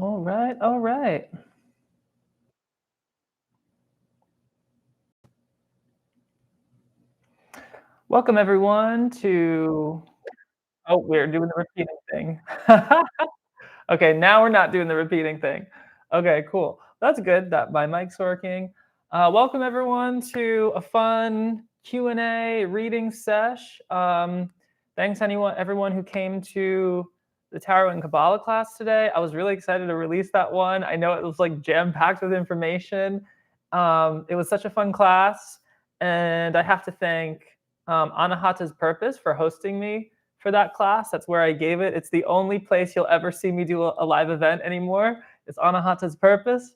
All right, all right. Welcome everyone to oh, we're doing the repeating thing. Okay, now we're not doing the repeating thing. Okay, cool. That's good that my mic's working. Welcome everyone to a fun Q&A reading sesh. Thanks everyone who came to the Tarot and Kabbalah class today. I was really excited to release that one. I know it was like jam-packed with information. It was such a fun class, and I have to thank Anahata's Purpose for hosting me for that class. That's where I gave it. It's the only place you'll ever see me do a live event anymore. It's Anahata's Purpose.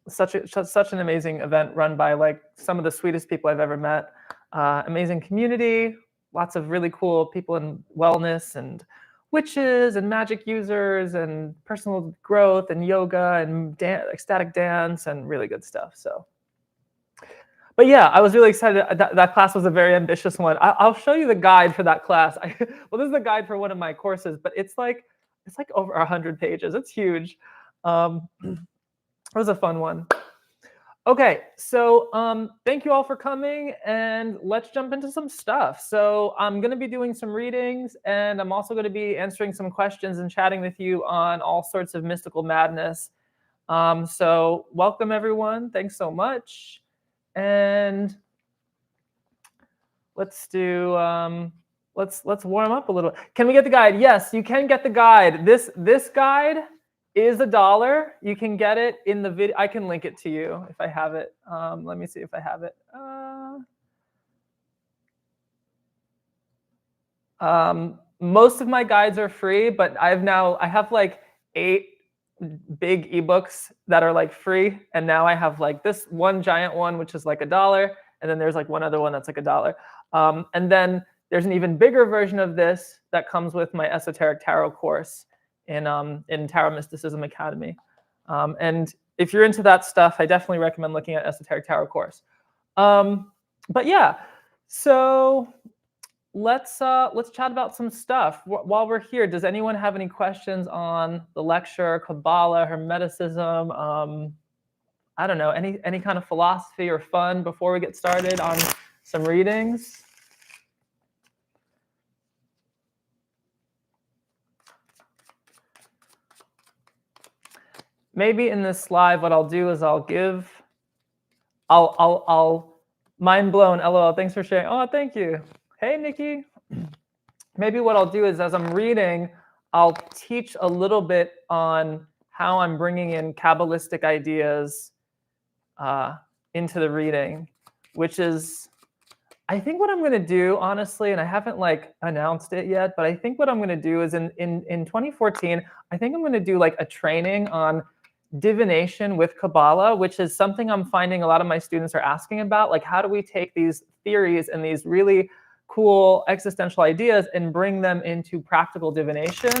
Such an amazing event run by like some of the sweetest people I've ever met. Amazing community, lots of really cool people in wellness and witches and magic users and personal growth and yoga and ecstatic dance and really good stuff. So. But yeah, I was really excited. That class was a very ambitious one. I'll show you the guide for that class. Well, this is the guide for one of my courses, but it's like over 100 pages. It's huge. It was a fun one. Okay, so thank you all for coming, and let's jump into some stuff. So I'm going to be doing some readings, and I'm also going to be answering some questions and chatting with you on all sorts of mystical madness. So welcome everyone. Thanks so much. And let's do let's warm up a little. Can we get the guide? Yes, you can get the guide. This guide is $1. You can get it in the video. I can link it to you if I have it. Let me see if I have it. Most of my guides are free, but I have like 8 big ebooks that are like free, and now I have like this one giant one which is like $1, and then there's like one other one that's like $1, and then there's an even bigger version of this that comes with my esoteric tarot course in Tarot Mysticism Academy, and if you're into that stuff, I definitely recommend looking at esoteric tarot course. But yeah, so let's chat about some stuff while we're here. Does anyone have any questions on the lecture, Kabbalah, Hermeticism? I don't know, any kind of philosophy or fun before we get started on some readings? Maybe in this live, what I'll do is I'll mind blown. LOL. Thanks for sharing. Oh, thank you. Hey, Nikki. Maybe what I'll do is as I'm reading, I'll teach a little bit on how I'm bringing in Cabalistic ideas into the reading, which is, I think what I'm going to do, honestly, and I haven't like announced it yet, but I think what I'm going to do is in 2014, I think I'm going to do like a training on divination with Kabbalah, which is something I'm finding a lot of my students are asking about. Like, how do we take these theories and these really cool existential ideas and bring them into practical divination?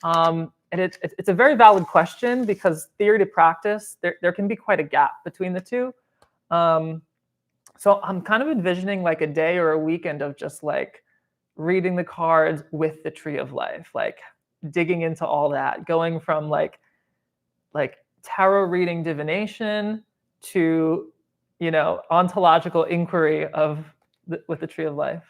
And it's a very valid question, because theory to practice, there can be quite a gap between the two. So I'm kind of envisioning like a day or a weekend of just like reading the cards with the Tree of Life, like digging into all that, going from like tarot reading divination to, you know, ontological inquiry with the Tree of Life.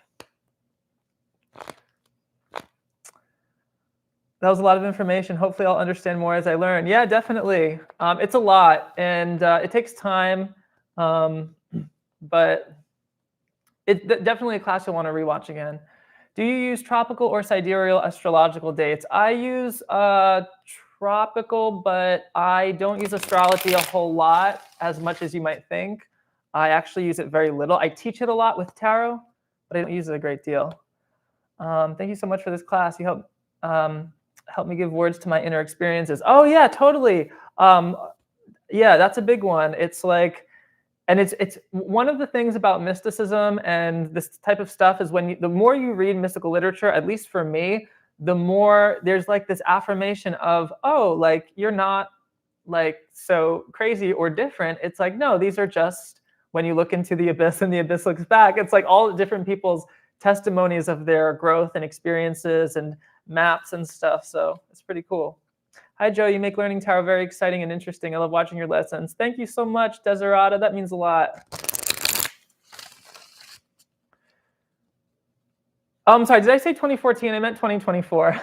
That was a lot of information. Hopefully I'll understand more as I learn. Yeah, definitely. It's a lot, and it takes time, but it's definitely a class you'll want to rewatch again. Do you use tropical or sidereal astrological dates? I use tropical, but I don't use astrology a whole lot, as much as you might think. I actually use it very little. I teach it a lot with tarot, but I don't use it a great deal. Thank you so much for this class. You help me give words to my inner experiences. Oh yeah, totally. Yeah, that's a big one. It's like, and it's one of the things about mysticism and this type of stuff is the more you read mystical literature, at least for me, the more there's like this affirmation of, oh, like you're not like so crazy or different. It's like, no, these are just, when you look into the abyss and the abyss looks back, it's like all different people's testimonies of their growth and experiences and maps and stuff. So it's pretty cool. Hi, Joe. You make learning tarot very exciting and interesting. I love watching your lessons. Thank you so much, Desirata. That means a lot. Oh, I'm sorry. Did I say 2014? I meant 2024.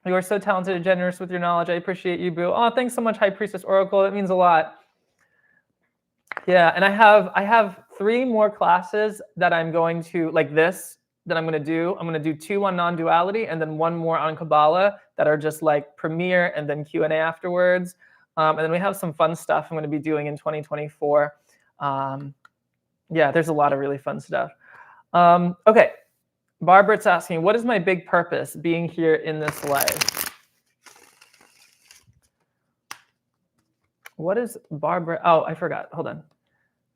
You are so talented and generous with your knowledge. I appreciate you, Boo. Oh, thanks so much, High Priestess Oracle. That means a lot. Yeah, and I have 3 more classes that I'm going to, like this, that I'm going to do. I'm going to do 2 on non-duality and then 1 more on Kabbalah that are just like premiere and then Q&A afterwards. And then we have some fun stuff I'm going to be doing in 2024. Yeah, there's a lot of really fun stuff. Okay, Barbara's asking, what is my big purpose being here in this life? What is Barbara? Oh, I forgot. Hold on.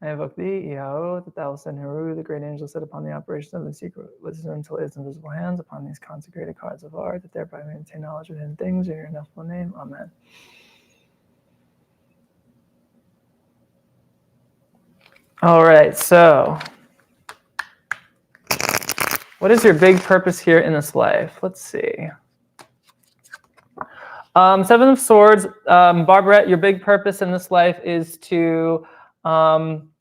I invoke thee, Yahweh, that thou will send Heru, the great angel, set upon the operation of the secret wisdom until his invisible hands upon these consecrated cards of art, that thereby may maintain knowledge of hidden things in your ineffable name. Amen. All right, so what is your big purpose here in this life? Let's see. 7 of Swords, Barbara, your big purpose in this life is to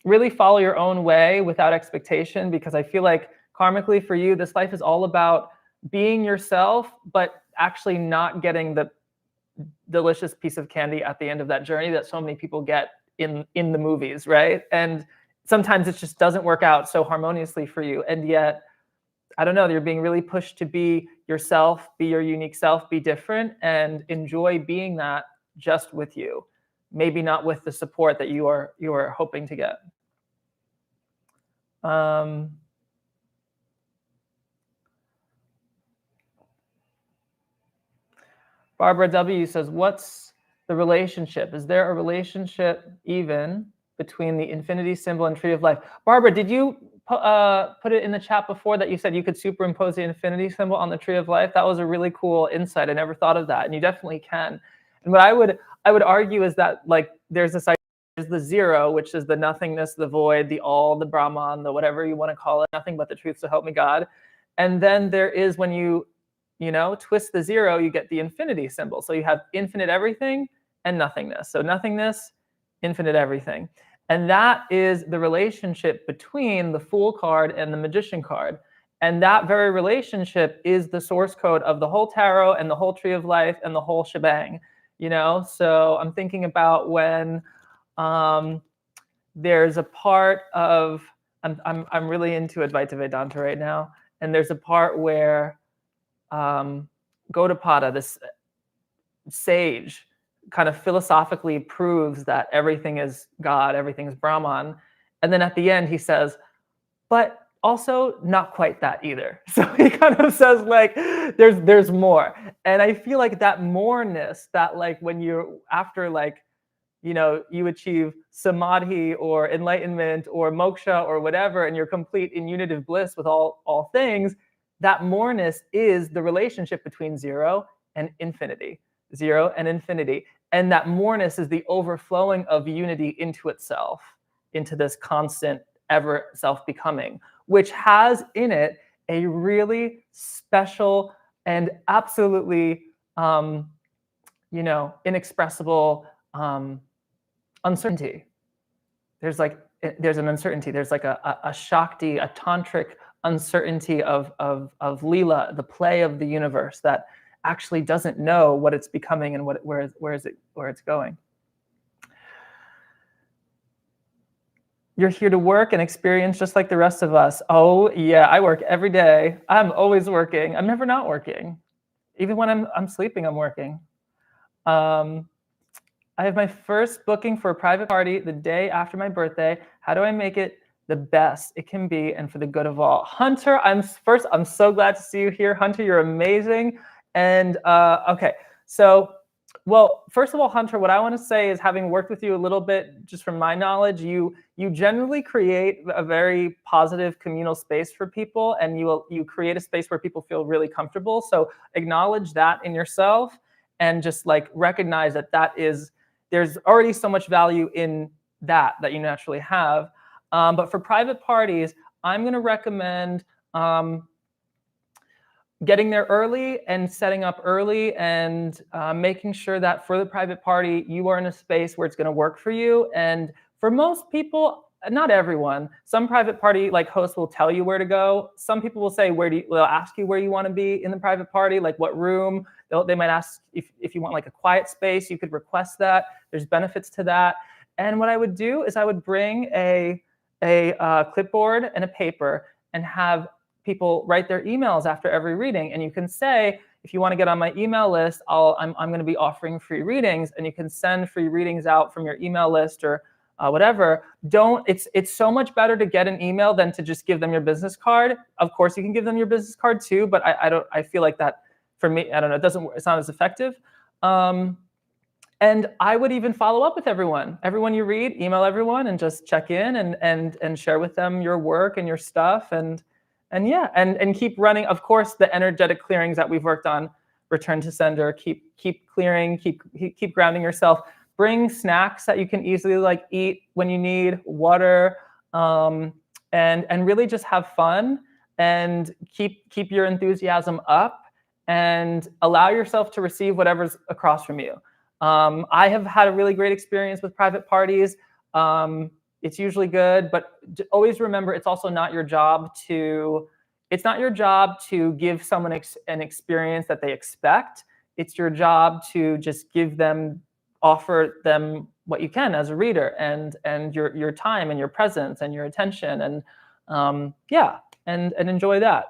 really follow your own way without expectation, because I feel like karmically for you, this life is all about being yourself, but actually not getting the delicious piece of candy at the end of that journey that so many people get in the movies, right? And sometimes it just doesn't work out so harmoniously for you. And yet, I don't know, you're being really pushed to be yourself, be your unique self, be different, and enjoy being that just with you. Maybe not with the support that you are hoping to get. Barbara W says, what's the relationship? Is there a relationship even between the infinity symbol and tree of life? Barbara, did you put it in the chat before that you said you could superimpose the infinity symbol on the tree of life? That was a really cool insight. I never thought of that, and you definitely can. And what I would argue is that, like, there's this idea, there's the 0, which is the nothingness, the void, the all, the Brahman, the whatever you want to call it, nothing but the truth, so help me God. And then there is, when you twist the 0, you get the infinity symbol. So you have infinite everything and nothingness. So nothingness, infinite everything. And that is the relationship between the Fool card and the Magician card. And that very relationship is the source code of the whole tarot and the whole tree of life and the whole shebang. So I'm thinking about when there's a part of, I'm really into Advaita Vedanta right now, and there's a part where Gaudapada, this sage, kind of philosophically proves that everything is God, everything is Brahman. And then at the end he says, but also not quite that either. So he kind of says, like, there's more. And I feel like that moreness, that, like, when you're after, like, you achieve samadhi or enlightenment or moksha or whatever, and you're complete in unitive bliss with all things, that moreness is the relationship between 0 and infinity. 0 and infinity. And that moreness is the overflowing of unity into itself, into this constant ever self-becoming, which has in it a really special and absolutely, inexpressible uncertainty. There's an uncertainty. There's like a Shakti, a tantric uncertainty of Leela, the play of the universe that actually doesn't know what it's becoming and where it's going. You're here to work and experience just like the rest of us. Oh yeah, I work every day. I'm always working. I'm never not working. Even when I'm sleeping, I'm working. I have my first booking for a private party the day after my birthday. How do I make it the best it can be and for the good of all? Hunter, I'm so glad to see you here. Hunter, you're amazing. And okay, so, well, first of all, Hunter, what I want to say is, having worked with you a little bit, just from my knowledge, you generally create a very positive communal space for people, and you create a space where people feel really comfortable. So acknowledge that in yourself, and just like recognize that there's already so much value in that you naturally have. But for private parties, I'm going to recommend getting there early and setting up early and making sure that for the private party, you are in a space where it's going to work for you. And for most people, not everyone, some private party like hosts will tell you where to go. Some people will say, they'll ask you where you want to be in the private party, like what room. They might ask if you want like a quiet space, you could request that. There's benefits to that. And what I would do is I would bring a clipboard and a paper and have people write their emails after every reading. And you can say, if you want to get on my email list, I'm going to be offering free readings, and you can send free readings out from your email list or whatever. It's so much better to get an email than to just give them your business card. Of course, you can give them your business card too, but I feel like that for me, I don't know, it's not as effective. And I would even follow up with everyone you read, email everyone and just check in and share with them your work and your stuff and keep running. Of course, the energetic clearings that we've worked on, return to sender, keep clearing, keep grounding yourself. Bring snacks that you can easily like eat when you need, water, and really just have fun and keep your enthusiasm up and allow yourself to receive whatever's across from you. I have had a really great experience with private parties. It's usually good, but always remember, it's also not your job to give someone an experience that they expect. It's your job to just offer them what you can as a reader and your time and your presence and your attention and enjoy that.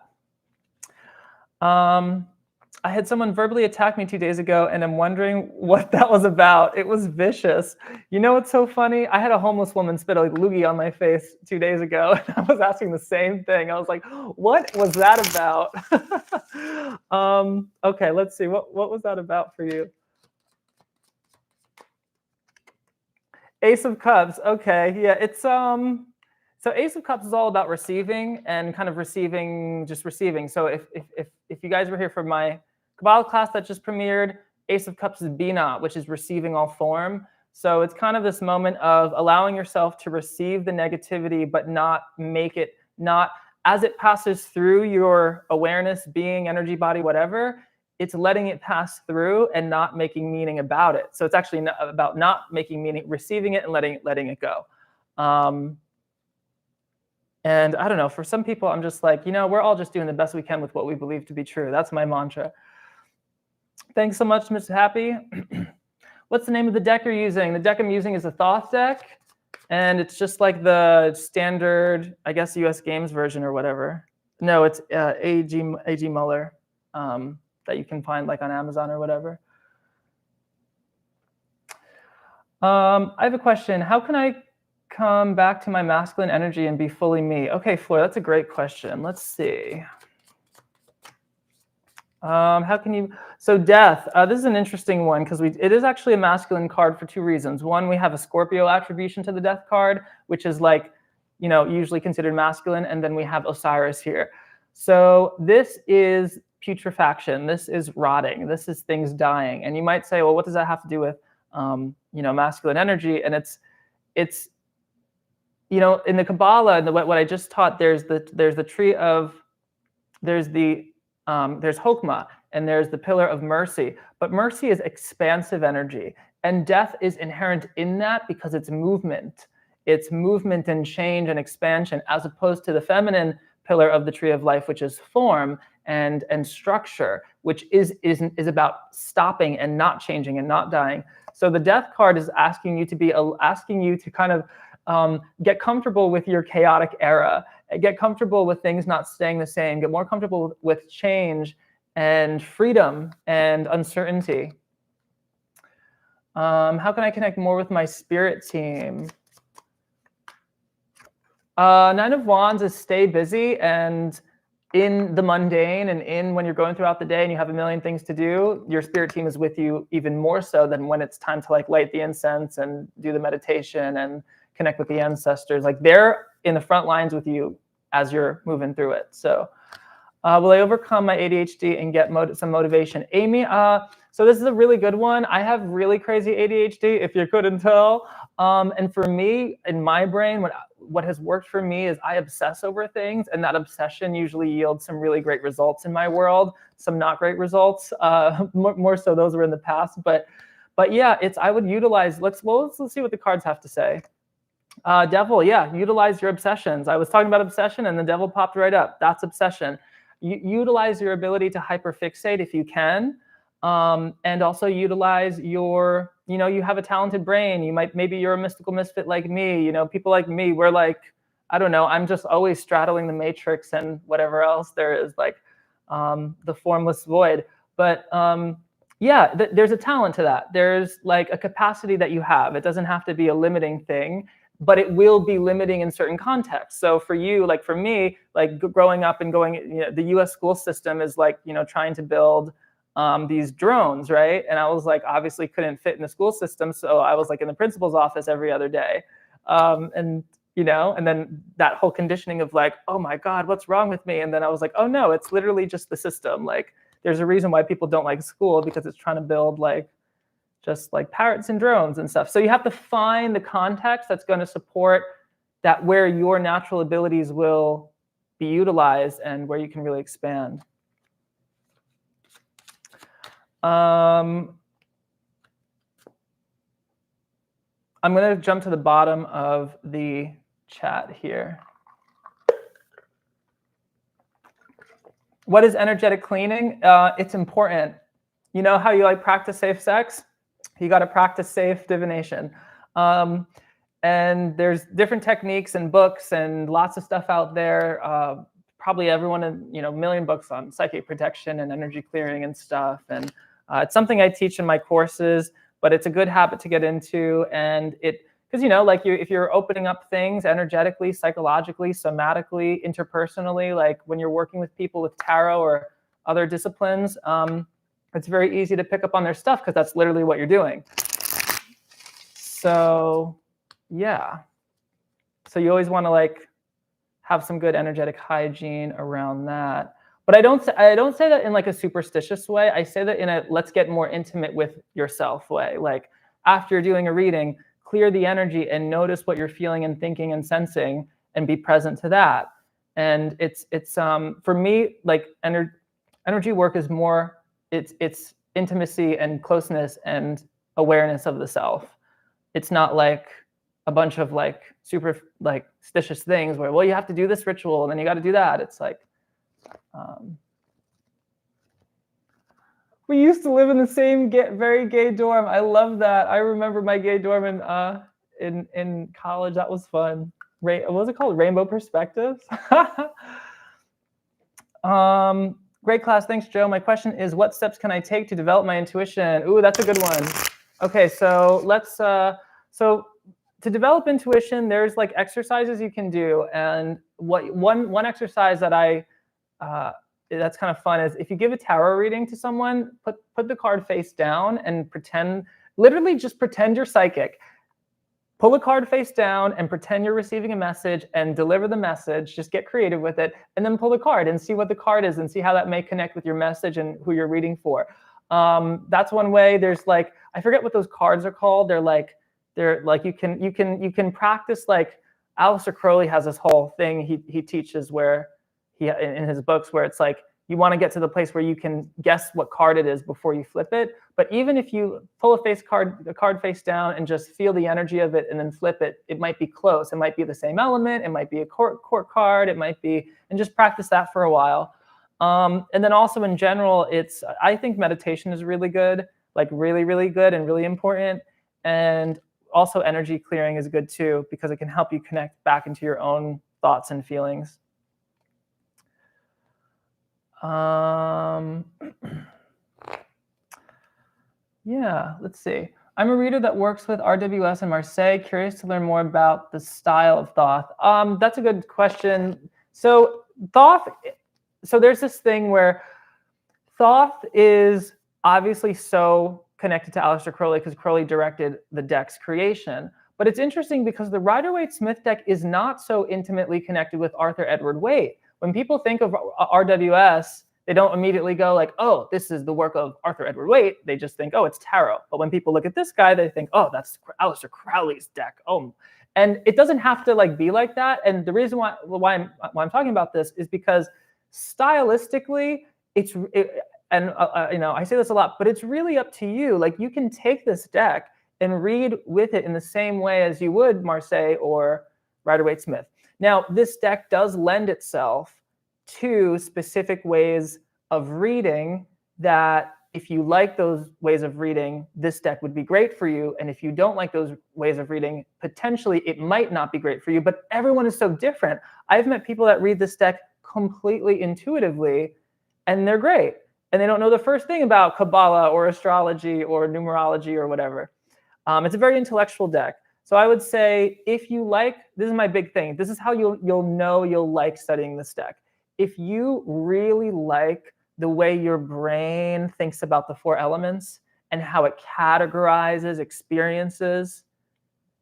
I had someone verbally attack me 2 days ago, and I'm wondering what that was about. It was vicious. You know what's so funny? I had a homeless woman spit a loogie on my face 2 days ago, and I was asking the same thing. I was like, what was that about? Okay, let's see. What was that about for you? Ace of Cups. Okay, yeah, it's so Ace of Cups is all about receiving and kind of just receiving. So if you guys were here for my Cabala class that just premiered, Ace of Cups is Bina, which is receiving all form. So it's kind of this moment of allowing yourself to receive the negativity, but not as it passes through your awareness, being, energy, body, whatever. It's letting it pass through and not making meaning about it. So it's actually about not making meaning, receiving it and letting it go. And I don't know, for some people, I'm just like, we're all just doing the best we can with what we believe to be true. That's my mantra. Thanks so much, Mr. Happy. What's the name of the deck you're using? The deck I'm using is a Thoth deck, and it's just like the standard, I guess, US Games version or whatever. No, it's A.G. Muller that you can find like on Amazon or whatever. I have a question. How can I come back to my masculine energy and be fully me? Okay, Fleur, that's a great question. Let's see. How can you? So death. This is an interesting one because it is actually a masculine card for 2 reasons. One, we have a Scorpio attribution to the death card, which is like, usually considered masculine, and then we have Osiris here. So this is putrefaction. This is rotting. This is things dying. And you might say, well, what does that have to do with, masculine energy? And it's in the Kabbalah, and what I just taught, there's the tree of, there's Hokmah, and there's the pillar of mercy. But mercy is expansive energy, and death is inherent in that because it's movement. It's movement and change and expansion, as opposed to the feminine pillar of the tree of life, which is form and structure, which is about stopping and not changing and not dying. So the death card is asking you to kind of get comfortable with your chaotic era, get comfortable with things not staying the same, get more comfortable with change and freedom and uncertainty. How can I connect more with my spirit team? Nine of Wands is stay busy and in the mundane, and in when you're going throughout the day and you have a million things to do, your spirit team is with you even more so than when it's time to like light the incense and do the meditation and connect with the ancestors. Like they're in the front lines with you as you're moving through it. So will I overcome my ADHD and get some motivation? Amy, so this is a really good one. I have really crazy ADHD, if you couldn't tell. And for me, in my brain, what has worked for me is I obsess over things, and that obsession usually yields some really great results in my world, some not great results, more so those were in the past. But yeah, I would utilize, let's see what the cards have to say. Devil, yeah, utilize your obsessions. I was talking about obsession and the devil popped right up. That's obsession. Utilize your ability to hyperfixate if you can. And also utilize your, you have a talented brain. Maybe you're a mystical misfit like me. People like me, we're like, I don't know, I'm just always straddling the matrix and whatever else there is, like the formless void. But yeah, there's a talent to that. There's like a capacity that you have. It doesn't have to be a limiting thing, but it will be limiting in certain contexts. So for you, like for me, like growing up and going, the US school system is like, trying to build these drones, right? And I was like, obviously couldn't fit in the school system. So I was like in the principal's office every other day. And then that whole conditioning of like, oh my God, what's wrong with me? And then I was like, oh no, it's literally just the system. Like there's a reason why people don't like school, because it's trying to build like, just like parrots and drones and stuff. So you have to find the context that's going to support that, where your natural abilities will be utilized and where you can really expand. I'm going to jump to the bottom of the chat here. What is energetic cleaning? It's important. You know how you like practice safe sex? You got to practice safe divination. And there's different techniques and books and lots of stuff out there. Probably everyone, a million books on psychic protection and energy clearing and stuff. And it's something I teach in my courses, but it's a good habit to get into. And because if you're opening up things energetically, psychologically, somatically, interpersonally, like when you're working with people with tarot or other disciplines, it's very easy to pick up on their stuff because that's literally what you're doing. So yeah. So you always want to like have some good energetic hygiene around that. But I don't say that in like a superstitious way. I say that in a let's get more intimate with yourself way. Like after you're doing a reading, clear the energy and notice what you're feeling and thinking and sensing and be present to that. And it's for me, like energy work is more, it's intimacy and closeness and awareness of the self. It's not like a bunch of like super like stitious things where, well, you have to do this ritual and then you got to do that. It's like, we used to live in the same very gay dorm. I love that. I remember my gay dorm in college. That was fun. What was it called? Rainbow Perspectives. Great class. Thanks, Joe. My question is, what steps can I take to develop my intuition? Ooh, that's a good one. Okay, so let's, so to develop intuition, there's like exercises you can do. And one exercise that that's kind of fun is if you give a tarot reading to someone, put the card face down and literally just pretend you're psychic. Pull a card face down and pretend you're receiving a message and deliver the message. Just get creative with it and then pull the card and see what the card is and see how that may connect with your message and who you're reading for. That's one way. There's like, I forget what those cards are called. They're like you can practice, like Aleister Crowley has this whole thing he teaches where in his books where it's like you want to get to the place where you can guess what card it is before you flip it. But even if you pull a card face down and just feel the energy of it and then flip it, it might be close. It might be the same element. It might be a court card. It might be, and just practice that for a while. And then also in general, I think meditation is really good, like really, really good and really important. And also energy clearing is good too, because it can help you connect back into your own thoughts and feelings. Yeah, let's see. I'm a reader that works with RWS in Marseille. Curious to learn more about the style of Thoth. That's a good question. So Thoth, so there's this thing where Thoth is obviously so connected to Aleister Crowley because Crowley directed the deck's creation. But it's interesting because the Rider-Waite-Smith deck is not so intimately connected with Arthur Edward Waite. When people think of RWS, they don't immediately go like, oh, this is the work of Arthur Edward Waite. They just think, oh, it's tarot. But when people look at this guy, they think, oh, that's Aleister Crowley's deck. Oh, And it doesn't have to like be like that. And the reason why I'm talking about this is because stylistically, I say this a lot, but it's really up to you. Like, you can take this deck and read with it in the same way as you would Marseille or Rider-Waite-Smith. Now, this deck does lend itself to specific ways of reading that, if you like those ways of reading, this deck would be great for you. And if you don't like those ways of reading, potentially it might not be great for you. But everyone is so different. I've met people that read this deck completely intuitively, and they're great. And they don't know the first thing about Kabbalah or astrology or numerology or whatever. It's a very intellectual deck. So I would say, if you like, this is my big thing. This is how you'll know you'll like studying this deck. If you really like the way your brain thinks about the 4 elements and how it categorizes experiences,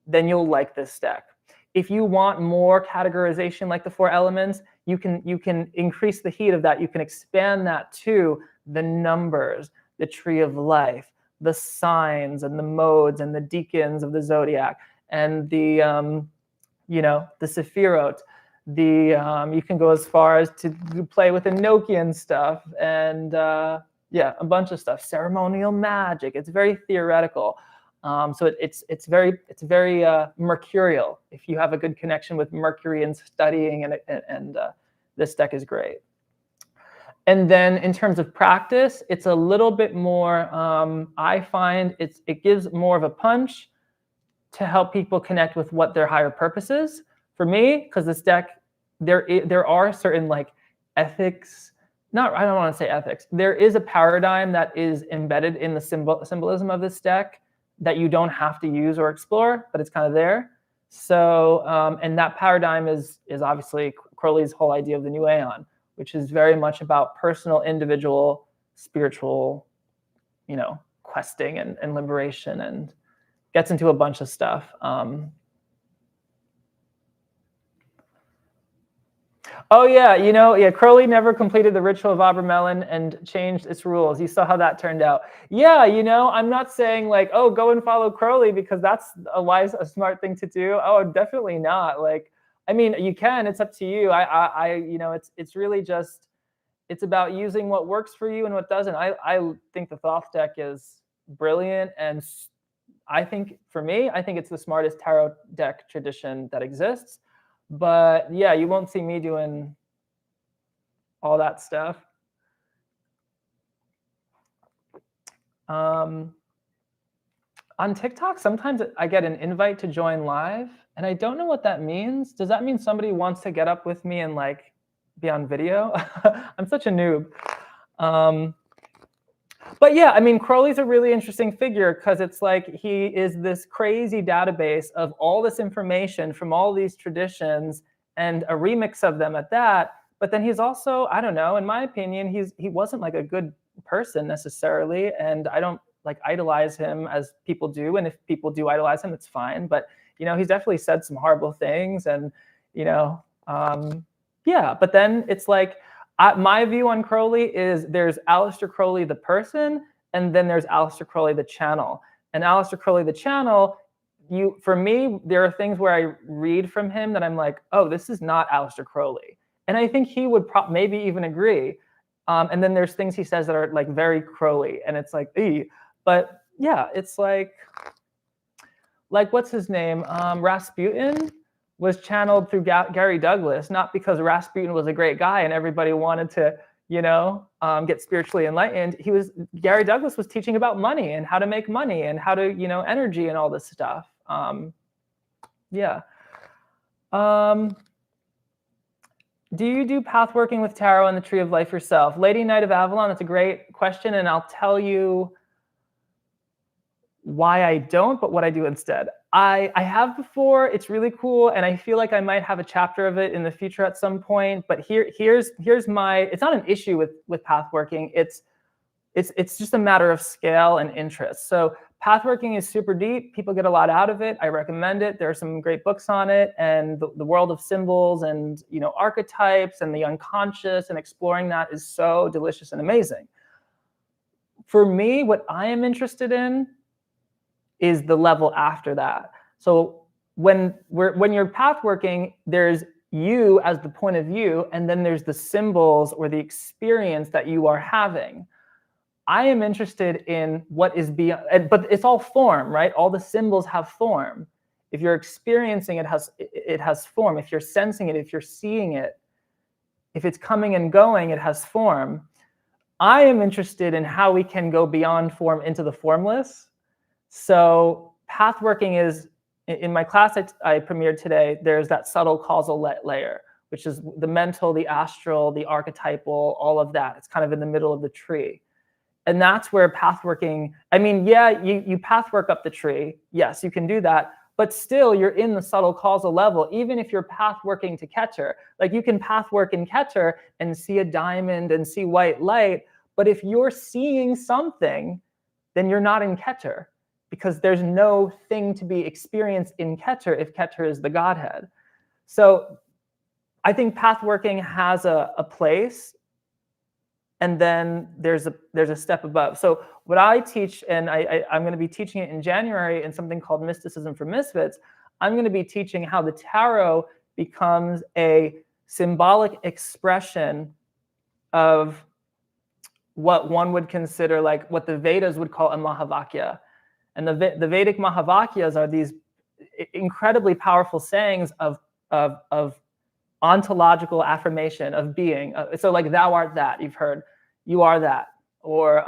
then you'll like this deck. If you want more categorization like the 4 elements, you can increase the heat of that. You can expand that to the numbers, the tree of life, the signs and the modes and the deacons of the zodiac, and the Sephirot. You can go as far as to play with Enochian stuff and a bunch of stuff. Ceremonial magic. It's very theoretical. So it's very mercurial. If you have a good connection with Mercury and studying, and this deck is great. And then in terms of practice, it's a little bit more. I find it gives more of a punch to help people connect with what their higher purpose is. For me, because this deck, there are certain like ethics. I don't want to say ethics. There is a paradigm that is embedded in the symbolism of this deck that you don't have to use or explore, but it's kind of there. So, and that paradigm is obviously Crowley's whole idea of the new aeon, which is very much about personal, individual, spiritual, questing and liberation, and gets into a bunch of stuff. Oh yeah, Crowley never completed the ritual of Abramelin and changed its rules. You saw how that turned out. Yeah, I'm not saying like, oh, go and follow Crowley because that's a smart thing to do. Oh, definitely not. Like, I mean, you can. It's up to you. It's really just, it's about using what works for you and what doesn't. I think the Thoth deck is brilliant, and I think it's the smartest tarot deck tradition that exists. But yeah, you won't see me doing all that stuff. On TikTok, sometimes I get an invite to join live, and I don't know what that means. Does that mean somebody wants to get up with me and like be on video? I'm such a noob. But yeah, I mean, Crowley's a really interesting figure because it's like he is this crazy database of all this information from all these traditions and a remix of them at that. But then he's also, I don't know, in my opinion, he wasn't like a good person necessarily, and I don't like idolize him as people do. And if people do idolize him, it's fine. But he's definitely said some horrible things, and yeah. But then it's like, my view on Crowley is there's Aleister Crowley the person, and then there's Aleister Crowley the channel. And Aleister Crowley the channel, for me, there are things where I read from him that I'm like, oh, this is not Aleister Crowley. And I think he would maybe even agree. And then there's things he says that are like very Crowley, and it's like, but yeah, it's like what's his name? Rasputin was channeled through Gary Douglas, not because Rasputin was a great guy and everybody wanted to, get spiritually enlightened. Gary Douglas was teaching about money and how to make money and how to, energy and all this stuff. Yeah. Do you do path working with tarot and the tree of life yourself? Lady Knight of Avalon, that's a great question, and I'll tell you why I don't, but what I do instead. I have before. It's really cool, and I feel like I might have a chapter of it in the future at some point. But here's my. It's not an issue with pathworking. It's just a matter of scale and interest. So pathworking is super deep. People get a lot out of it. I recommend it. There are some great books on it, and the world of symbols and archetypes and the unconscious and exploring that is so delicious and amazing. For me, what I am interested in is the level after that. So when you're pathworking, there's you as the point of view, and then there's the symbols or the experience that you are having. I am interested in what is beyond, but it's all form, right? All the symbols have form. If you're experiencing it, it has form. If you're sensing it, if you're seeing it, if it's coming and going, it has form. I am interested in how we can go beyond form into the formless. So pathworking is, in my class I premiered today, there's that subtle causal layer, which is the mental, the astral, the archetypal, all of that. It's kind of in the middle of the tree. And that's where pathworking, I mean, yeah, you pathwork up the tree. Yes, you can do that. But still, you're in the subtle causal level, even if you're pathworking to Keter. Like you can pathwork in Keter and see a diamond and see white light. But if you're seeing something, then you're not in Keter, because there's no thing to be experienced in Keter if Keter is the Godhead. So I think pathworking has a place. And then there's a step above. So what I teach, and I'm going to be teaching it in January in something called Mysticism for Misfits, I'm going to be teaching how the tarot becomes a symbolic expression of what one would consider like what the Vedas would call a Mahavakya. And the Vedic Mahavakyas are these incredibly powerful sayings of ontological affirmation of being. So like, thou art that, you've heard, you are that, or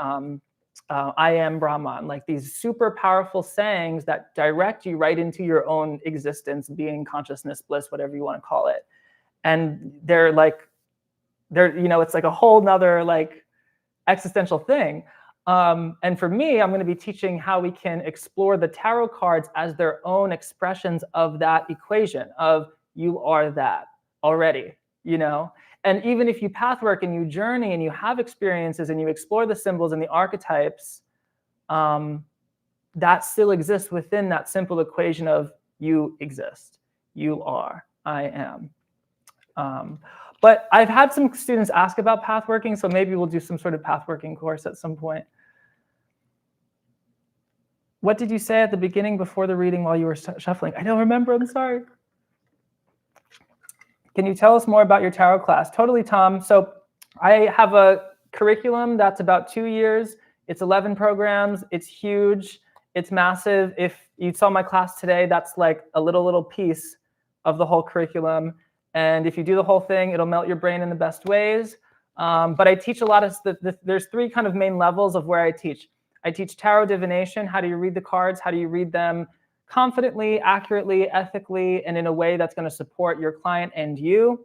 I am Brahman, like these super powerful sayings that direct you right into your own existence, being, consciousness, bliss, whatever you want to call it. And they're, you know, it's like a whole nother like existential thing. And for me, I'm going to be teaching how we can explore the tarot cards as their own expressions of that equation of you are that already, you know. And even if you pathwork and you journey and you have experiences and you explore the symbols and the archetypes, that still exists within that simple equation of you exist, you are, I am. But I've had some students ask about pathworking, so maybe we'll do some sort of pathworking course at some point. What did you say at the beginning before the reading while you were shuffling? I don't remember, I'm sorry. Can you tell us more about your tarot class? Totally, Tom. So I have a curriculum that's about 2 years. It's 11 programs. It's huge. It's massive. If you saw my class today, that's like a little piece of the whole curriculum. And if you do the whole thing, it'll melt your brain in the best ways. But I teach a lot of, there's 3 kind of main levels of where I teach. I teach tarot divination. How do you read the cards? How do you read them confidently, accurately, ethically, and in a way that's going to support your client and you?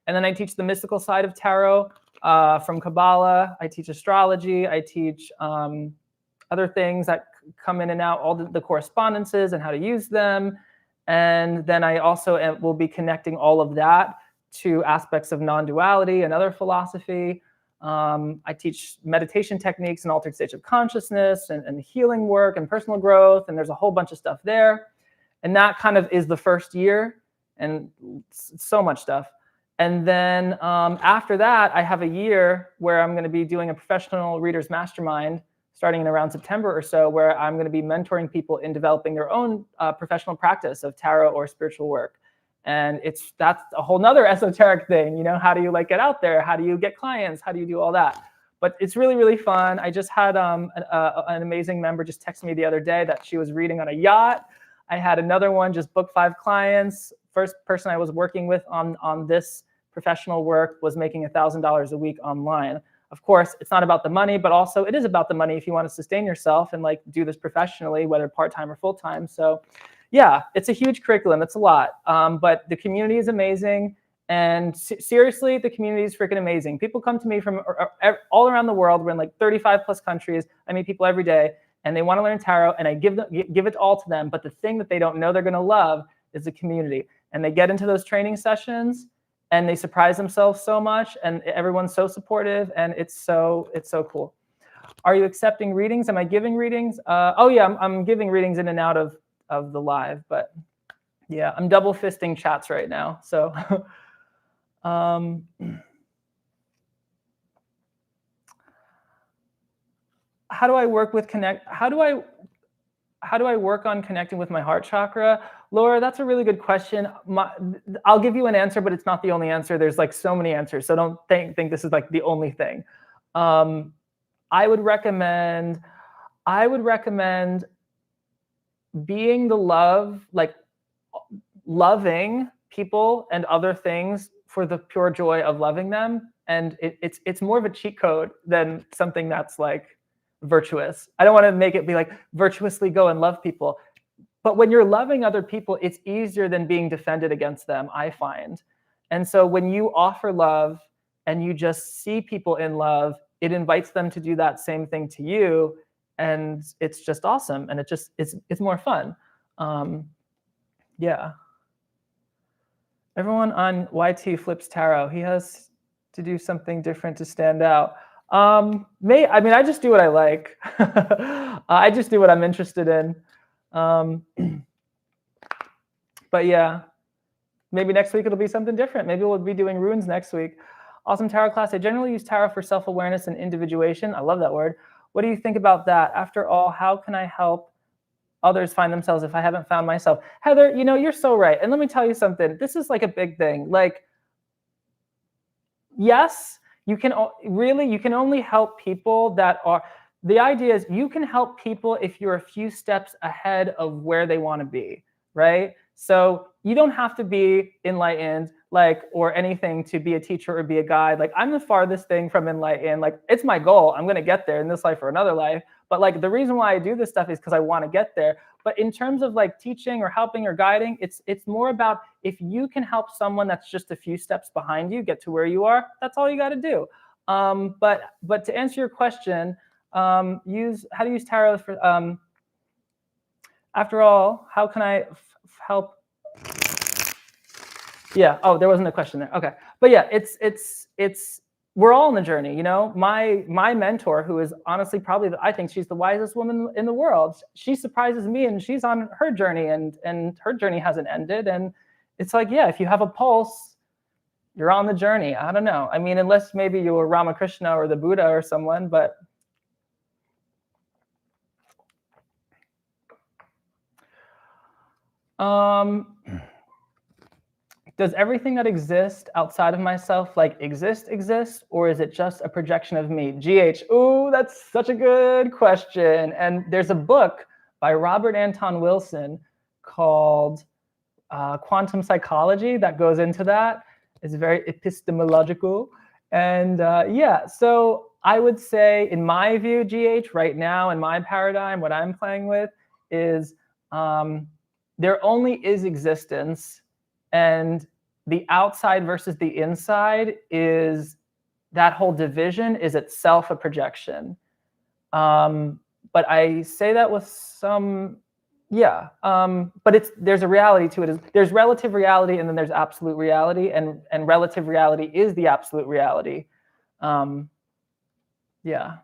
And then I teach the mystical side of tarot from Cabala. I teach astrology. I teach other things that come in and out, all the correspondences and how to use them. And then I also will be connecting all of that to aspects of non-duality and other philosophy. I teach meditation techniques and altered states of consciousness and healing work and personal growth. And there's a whole bunch of stuff there. And that kind of is the first year, and so much stuff. And then after that, I have a year where I'm going to be doing a professional readers mastermind starting in around September or so, where I'm going to be mentoring people in developing their own professional practice of tarot or spiritual work. And that's a whole nother esoteric thing, you know, how do you like get out there? How do you get clients? How do you do all that? But it's really, really fun. I just had an amazing member just text me the other day that she was reading on a yacht. I had another one just book 5 clients. First person I was working with on this professional work was making $1,000 a week online. Of course, it's not about the money, but also it is about the money if you want to sustain yourself and like do this professionally, whether part-time or full-time. So yeah, it's a huge curriculum. It's a lot, but the community is amazing. And seriously, the community is freaking amazing. People come to me from all around the world. We're in like 35 plus countries. I meet people every day, and they want to learn tarot, and I give it all to them. But the thing that they don't know they're going to love is the community. And they get into those training sessions, and they surprise themselves so much, and everyone's so supportive, and it's so cool. Are you accepting readings? Am I giving readings? Oh yeah, I'm giving readings in and out of the live, but yeah, I'm double fisting chats right now. So how do I work with connect? How do I how do I work on connecting with my heart chakra? Laura, that's a really good question. I'll give you an answer, but it's not the only answer. There's like so many answers. So don't think this is like the only thing. I would recommend being the love, like loving people and other things for the pure joy of loving them. And it's more of a cheat code than something that's like virtuous. I don't want to make it be like virtuously go and love people. But when you're loving other people, it's easier than being defended against them, I find. And so when you offer love and you just see people in love, it invites them to do that same thing to you. And it's just awesome. And it's more fun. Yeah. Everyone on YT flips tarot. He has to do something different to stand out. I mean, I just do what I like. I just do what I'm interested in. But yeah, maybe next week it'll be something different. Maybe we'll be doing runes next week. Awesome tarot class. I generally use tarot for self-awareness and individuation. I love that word. What do you think about that? After all, how can I help others find themselves if I haven't found myself? Heather, you know, you're so right. And let me tell you something. This is like a big thing. Like, yes, you can only help people that are, the idea is you can help people if you're a few steps ahead of where they want to be, right? So you don't have to be enlightened, like, or anything to be a teacher or be a guide. Like, I'm the farthest thing from enlightened. Like, it's my goal. I'm going to get there in this life or another life. But like, the reason why I do this stuff is because I want to get there. But in terms of like teaching or helping or guiding, it's more about if you can help someone that's just a few steps behind you get to where you are, that's all you got to do. But to answer your question, how to use tarot for, after all, how can I help? Yeah. Oh, there wasn't a question there. Okay. But yeah, we're all on the journey, you know. My mentor, who is honestly probably, I think she's the wisest woman in the world. She surprises me, and she's on her journey, and her journey hasn't ended. And it's like, yeah, if you have a pulse, you're on the journey. I don't know. I mean, unless maybe you were Ramakrishna or the Buddha or someone, but. Does everything that exists outside of myself exist, or is it just a projection of me? GH, ooh, that's such a good question. And there's a book by Robert Anton Wilson called Quantum Psychology that goes into that. It's very epistemological. And yeah, so I would say, in my view, GH, right now, in my paradigm, what I'm playing with is there only is existence. And the outside versus the inside is, that whole division is itself a projection. But I say that with some, yeah. But there's a reality to it. There's relative reality, and then there's absolute reality, and relative reality is the absolute reality. Yeah.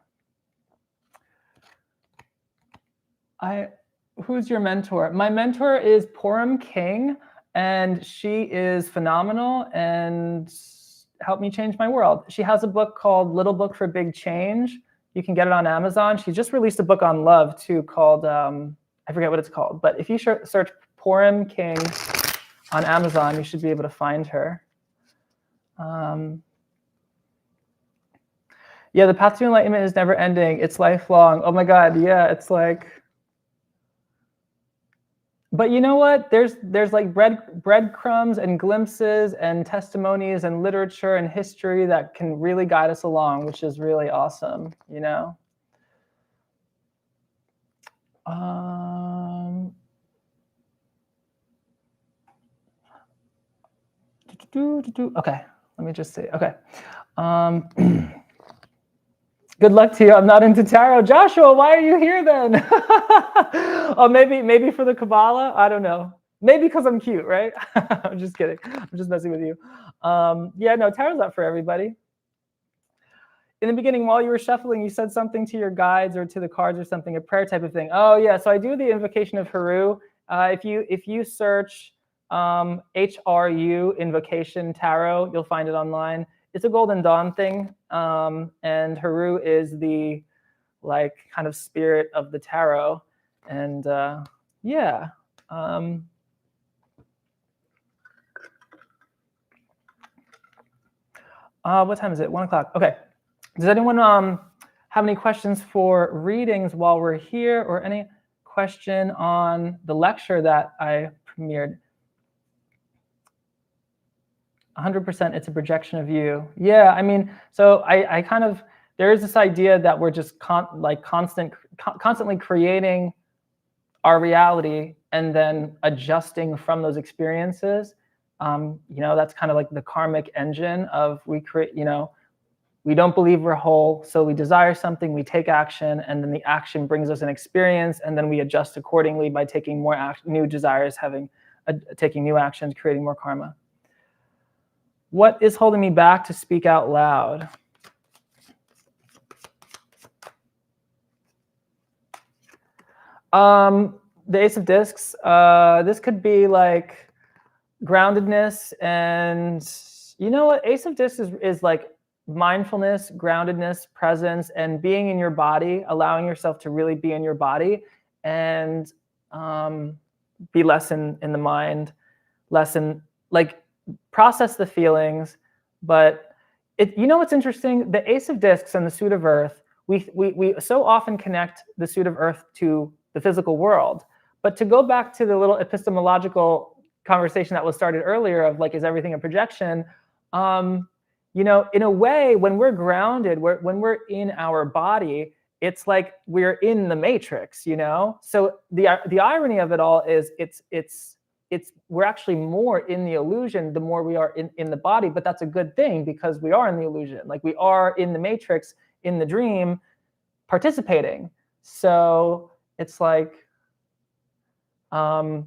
Who's your mentor? My mentor is Purim King. And she is phenomenal and helped me change my world. She has a book called Little Book for Big Change. You can get it on Amazon. She just released a book on love too called, I forget what it's called. But if you search Purim King on Amazon, you should be able to find her. Yeah, the path to enlightenment is never ending. It's lifelong. Oh my God, yeah, it's like, but you know what? There's like breadcrumbs and glimpses and testimonies and literature and history that can really guide us along, which is really awesome, you know? Okay, let me just see. Okay. Good luck to you. I'm not into tarot. Joshua, why are you here then? Oh, maybe for the Kabbalah. I don't know. Maybe because I'm cute, right? I'm just kidding. I'm just messing with you. Yeah, no, tarot's not for everybody. In the beginning, while you were shuffling, you said something to your guides or to the cards or something, a prayer type of thing. Oh yeah, so I do the invocation of Haru. If you search HRU invocation tarot, you'll find it online. It's a Golden Dawn thing, and Haru is the kind of spirit of the tarot. And yeah. What time is it? 1 o'clock. Okay. Does anyone have any questions for readings while we're here, or any question on the lecture that I premiered? 100% it's a projection of you. Yeah, I mean, so I kind of, there is this idea that we're just constantly creating our reality and then adjusting from those experiences. You know, that's kind of like the karmic engine of we create, you know, we don't believe we're whole, so we desire something, we take action, and then the action brings us an experience, and then we adjust accordingly by taking more new desires, taking new actions, creating more karma. What is holding me back to speak out loud? The Ace of Discs. This could be like groundedness, and you know what? Ace of Discs is like mindfulness, groundedness, presence, and being in your body, allowing yourself to really be in your body, and be less in the mind, less in, like, process the feelings. But you know what's interesting? The Ace of Discs and the Suit of Earth, we so often connect the Suit of Earth to the physical world. But to go back to the little epistemological conversation that was started earlier of like, is everything a projection? You know, in a way, when we're grounded, when we're in our body, it's like we're in the matrix, you know? So the irony of it all is we're actually more in the illusion the more we are in the body, but that's a good thing because we are in the illusion. Like we are in the matrix, in the dream, participating. So it's like, I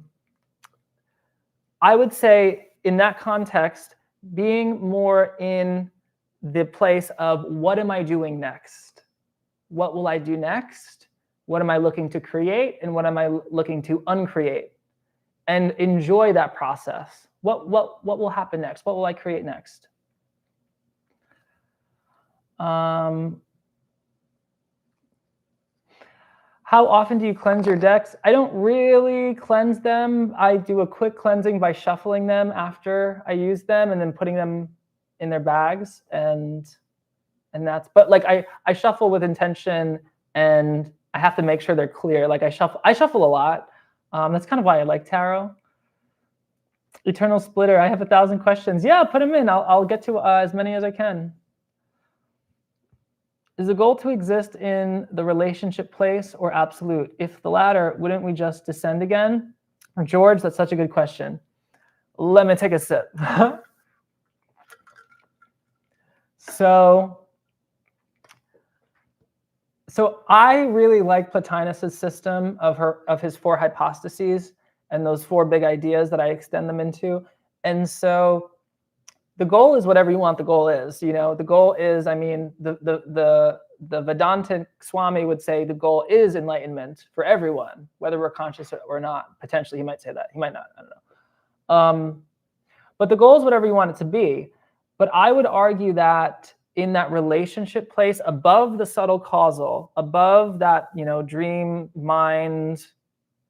would say in that context, being more in the place of what am I doing next? What will I do next? What am I looking to create? And what am I looking to uncreate? And enjoy that process. What will happen next? What will I create next? How often do you cleanse your decks? I don't really cleanse them. I do a quick cleansing by shuffling them after I use them and then putting them in their bags. And that's, but like I shuffle with intention and I have to make sure they're clear. Like I shuffle a lot. That's kind of why I like tarot. Eternal Splitter, I have 1,000 questions. Yeah, put them in. I'll get to as many as I can. Is the goal to exist in the relationship place or absolute? If the latter, wouldn't we just descend again? George, that's such a good question. Let me take a sip. So I really like Plotinus's system of his 4 hypostases and those 4 big ideas that I extend them into. And so the goal is whatever you want the goal is. You know, the goal is, I mean, the Vedantic Swami would say the goal is enlightenment for everyone, whether we're conscious or not. Potentially, he might say that. He might not. I don't know. But the goal is whatever you want it to be. But I would argue that in that relationship place, above the subtle causal, above that, you know, dream mind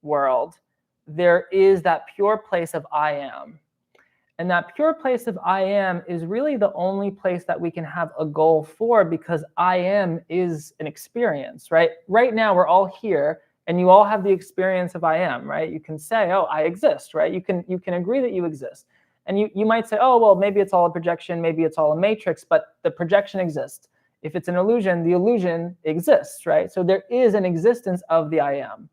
world, there is that pure place of I am. And that pure place of I am is really the only place that we can have a goal for, because I am is an experience, right? Right now, we're all here and you all have the experience of I am, right? You can say, oh, I exist, right? You can agree that you exist. And you might say, oh, well, maybe it's all a projection, maybe it's all a matrix, but the projection exists. If it's an illusion, the illusion exists, right? So there is an existence of the I am.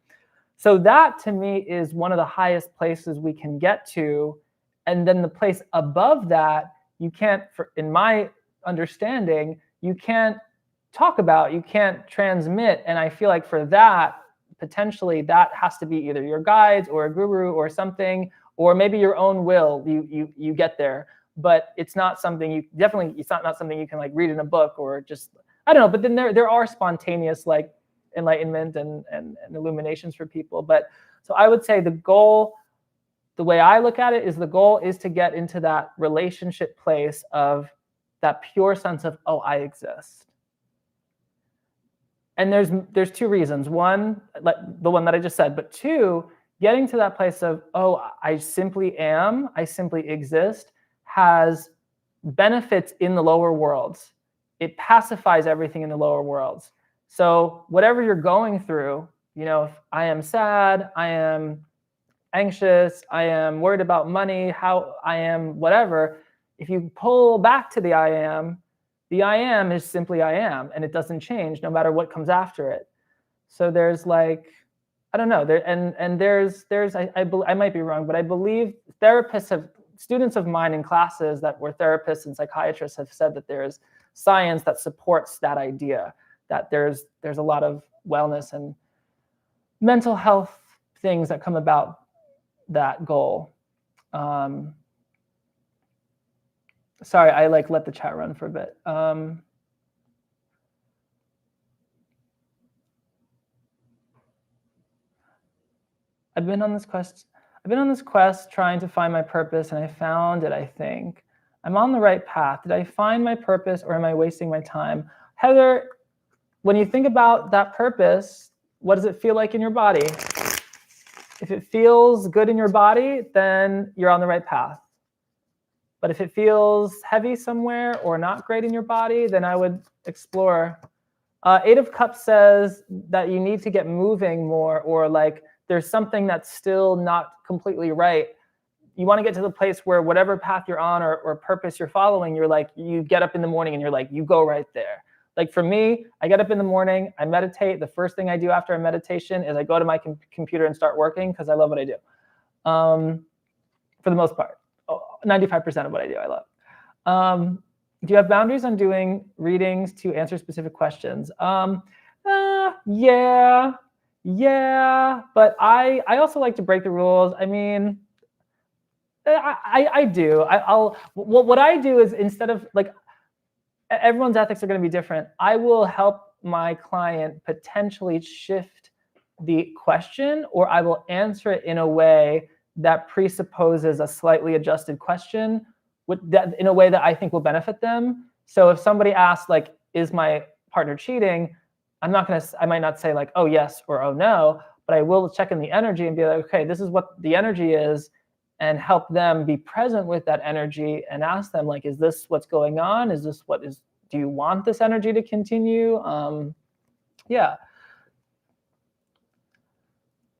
So that to me is one of the highest places we can get to. And then the place above that, you can't, in my understanding, you can't talk about, you can't transmit. And I feel like for that, potentially that has to be either your guides or a guru or something, or maybe your own will, you get there. But it's not something it's not something you can like read in a book or just, I don't know. But then there are spontaneous like enlightenment and illuminations for people. But so I would say the goal, the way I look at it is the goal is to get into that relationship place of that pure sense of, oh, I exist. And there's two reasons. One, like the one that I just said, but two, getting to that place of, oh, I simply am, I simply exist, has benefits in the lower worlds. It pacifies everything in the lower worlds. So whatever you're going through, you know, if I am sad, I am anxious, I am worried about money, how I am, whatever, if you pull back to the I am is simply I am, and it doesn't change no matter what comes after it. So there's like, I don't know, I might be wrong, but I believe students of mine in classes that were therapists and psychiatrists have said that there's science that supports that idea, that there's a lot of wellness and mental health things that come about that goal. Sorry, I like let the chat run for a bit. I've been on this quest trying to find my purpose, and I found it, I think. I'm on the right path. Did I find my purpose, or am I wasting my time? Heather, when you think about that purpose, what does it feel like in your body? If it feels good in your body, then you're on the right path. But if it feels heavy somewhere or not great in your body, then I would explore. Eight of Cups says that you need to get moving more, or like there's something that's still not completely right. You want to get to the place where whatever path you're on or purpose you're following, you're like, you get up in the morning and you're like, you go right there. Like for me, I get up in the morning, I meditate. The first thing I do after a meditation is I go to my computer and start working because I love what I do. For the most part, 95% of what I do, I love. Do you have boundaries on doing readings to answer specific questions? Yeah, but I also like to break the rules. I mean, I do. What I do is, instead of like, everyone's ethics are going to be different. I will help my client potentially shift the question, or I will answer it in a way that presupposes a slightly adjusted question in a way that I think will benefit them. So if somebody asks, like, is my partner cheating? I might not say like, oh yes or oh no, but I will check in the energy and be like, okay, this is what the energy is, and help them be present with that energy and ask them, like, is this what's going on? Is this do you want this energy to continue? Yeah.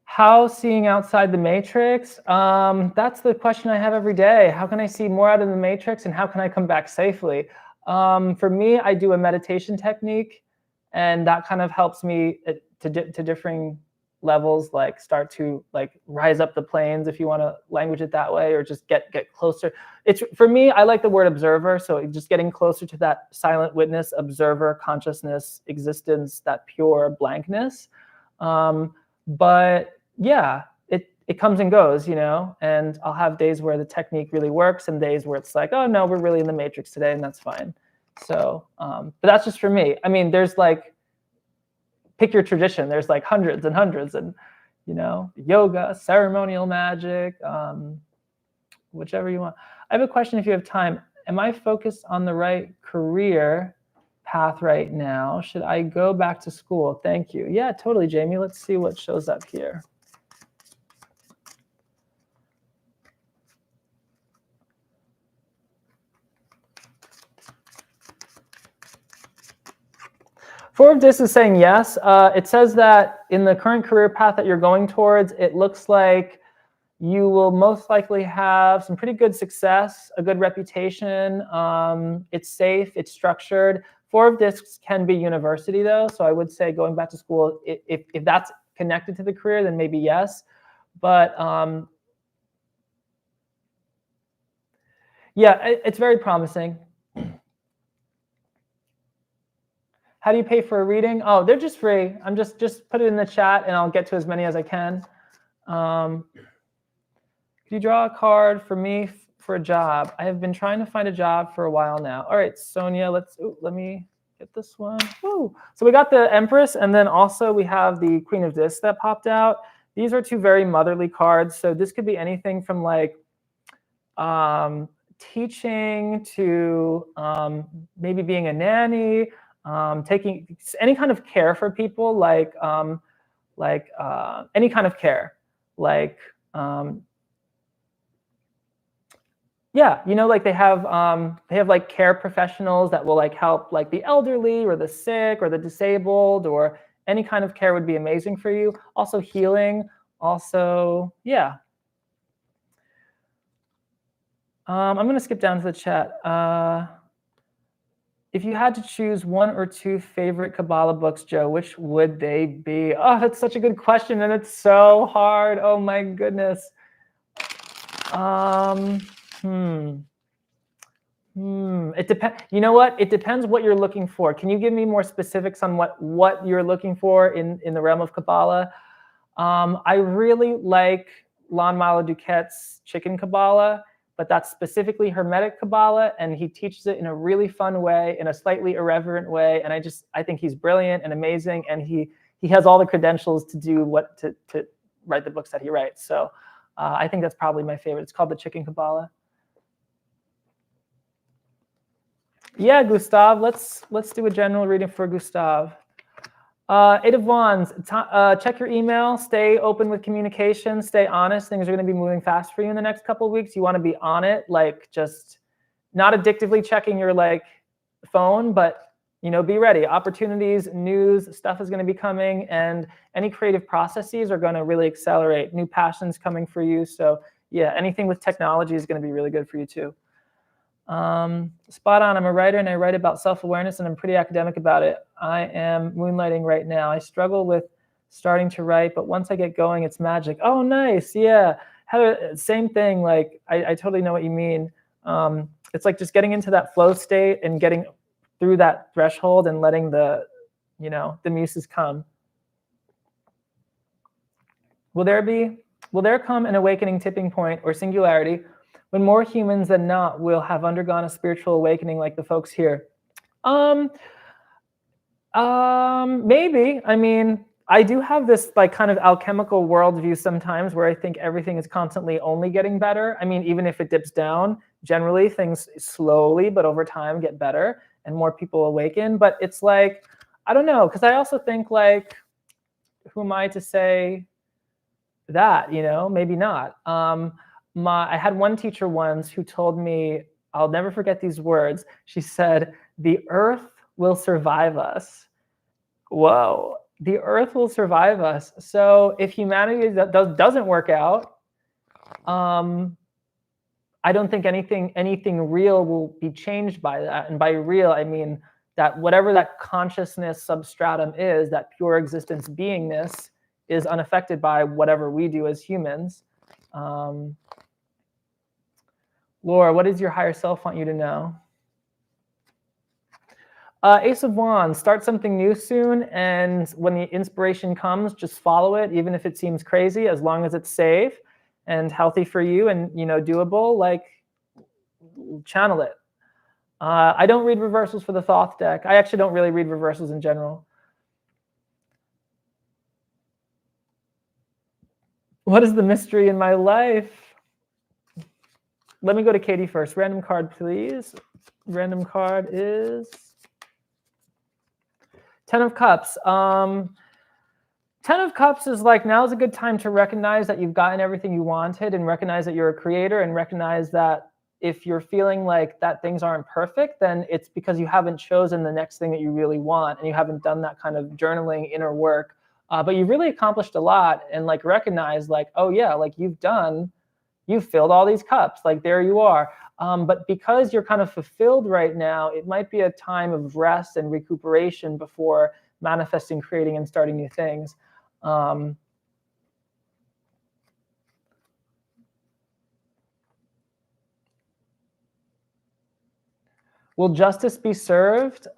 How seeing outside the matrix? That's the question I have every day. How can I see more out of the matrix, and how can I come back safely? For me, I do a meditation technique, and that kind of helps me to differing levels, like start to like rise up the planes, if you want to language it that way, or just get closer. It's, for me, I like the word observer, so just getting closer to that silent witness, observer, consciousness, existence, that pure blankness. But yeah, it comes and goes, you know, and I'll have days where the technique really works and days where it's like, oh no, we're really in the matrix today, and that's fine. So, but that's just for me. I mean, there's like, pick your tradition. There's like hundreds and hundreds, and, you know, yoga, ceremonial magic, whichever you want. I have a question if you have time. Am I focused on the right career path right now? Should I go back to school? Thank you. Yeah, totally, Jamie. Let's see what shows up here. Four of Discs is saying yes. It says that in the current career path that you're going towards, it looks like you will most likely have some pretty good success, a good reputation. It's safe, it's structured. Four of Discs can be university though, so I would say going back to school, if that's connected to the career, then maybe yes. But yeah, it's very promising. How do you pay for a reading? Oh, they're just free. I'm just put it in the chat and I'll get to as many as I can. Could you draw a card for me for a job? I have been trying to find a job for a while now. All right, Sonia, let me get this one. Woo. So we got the Empress, and then also we have the Queen of Discs that popped out. These are two very motherly cards. So this could be anything from like teaching to maybe being a nanny, taking any kind of care for people, like any kind of care, like yeah, you know, like they have like care professionals that will like help like the elderly or the sick or the disabled, or any kind of care would be amazing for you. Also healing, also, yeah. I'm going to skip down to the chat. If you had to choose one or two favorite Kabbalah books, Joe, which would they be? Oh, that's such a good question, and it's so hard. Oh my goodness. It depends. You know what? It depends what you're looking for. Can you give me more specifics on what you're looking for in the realm of Kabbalah? I really like Lon Milo Duquette's Chicken Kabbalah, but that's specifically Hermetic Kabbalah, and he teaches it in a really fun way, in a slightly irreverent way, and I think he's brilliant and amazing, and he has all the credentials to do to write the books that he writes. So I think that's probably my favorite. It's called the Chicken Kabbalah. Yeah, Gustav, let's do a general reading for Gustav. Eight of Wands, check your email, stay open with communication, stay honest. Things are going to be moving fast for you in the next couple of weeks. You want to be on it, like just not addictively checking your like phone, but you know, be ready. Opportunities, news, stuff is going to be coming, and any creative processes are going to really accelerate. New passions coming for you. So yeah, anything with technology is going to be really good for you too. Spot on. I'm a writer and I write about self-awareness, and I'm pretty academic about it. I am moonlighting right now. I struggle with starting to write, but once I get going, it's magic. Oh, nice. Yeah. Heather, same thing. Like, I totally know what you mean. It's like just getting into that flow state and getting through that threshold and letting the muses come. Will there come an awakening tipping point or singularity when more humans than not will have undergone a spiritual awakening like the folks here? Maybe. I mean, I do have this like kind of alchemical worldview sometimes where I think everything is constantly only getting better. I mean, even if it dips down, generally things slowly but over time get better and more people awaken. But it's like, I don't know, because I also think like, who am I to say that, you know, maybe not. I had one teacher once who told me, I'll never forget these words. She said, "The earth will survive us." Whoa, the earth will survive us. So if humanity doesn't work out, I don't think anything real will be changed by that. And by real, I mean that whatever that consciousness substratum is, that pure existence beingness, is unaffected by whatever we do as humans. Laura, what does your higher self want you to know? Ace of Wands, start something new soon, and when the inspiration comes, just follow it, even if it seems crazy, as long as it's safe and healthy for you and doable, like channel it. I don't read reversals for the Thoth deck. I actually don't really read reversals in general. What is the mystery in my life? Let me go to Katie first. Random card, please. Random card is 10 of Cups. 10 of Cups is like, now's a good time to recognize that you've gotten everything you wanted, and recognize that you're a creator, and recognize that if you're feeling like that things aren't perfect, then it's because you haven't chosen the next thing that you really want, and you haven't done that kind of journaling inner work. But you've really accomplished a lot, and like recognize like, oh yeah, like you've filled all these cups, like there you are. But because you're kind of fulfilled right now, it might be a time of rest and recuperation before manifesting, creating, and starting new things. Will justice be served?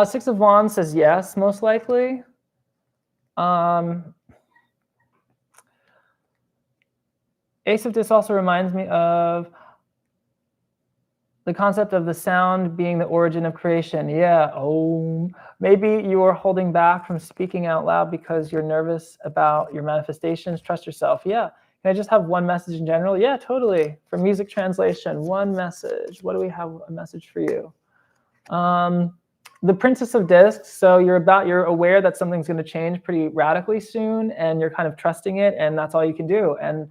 Six of Wands says yes, most likely. Ace of Dis also reminds me of the concept of the sound being the origin of creation. Yeah. Oh, maybe you are holding back from speaking out loud because you're nervous about your manifestations. Trust yourself. Yeah. Can I just have one message in general? Yeah, totally. For music translation, one message. What do we have a message for you? The Princess of Discs. So you're aware that something's going to change pretty radically soon, and you're kind of trusting it, and that's all you can do. And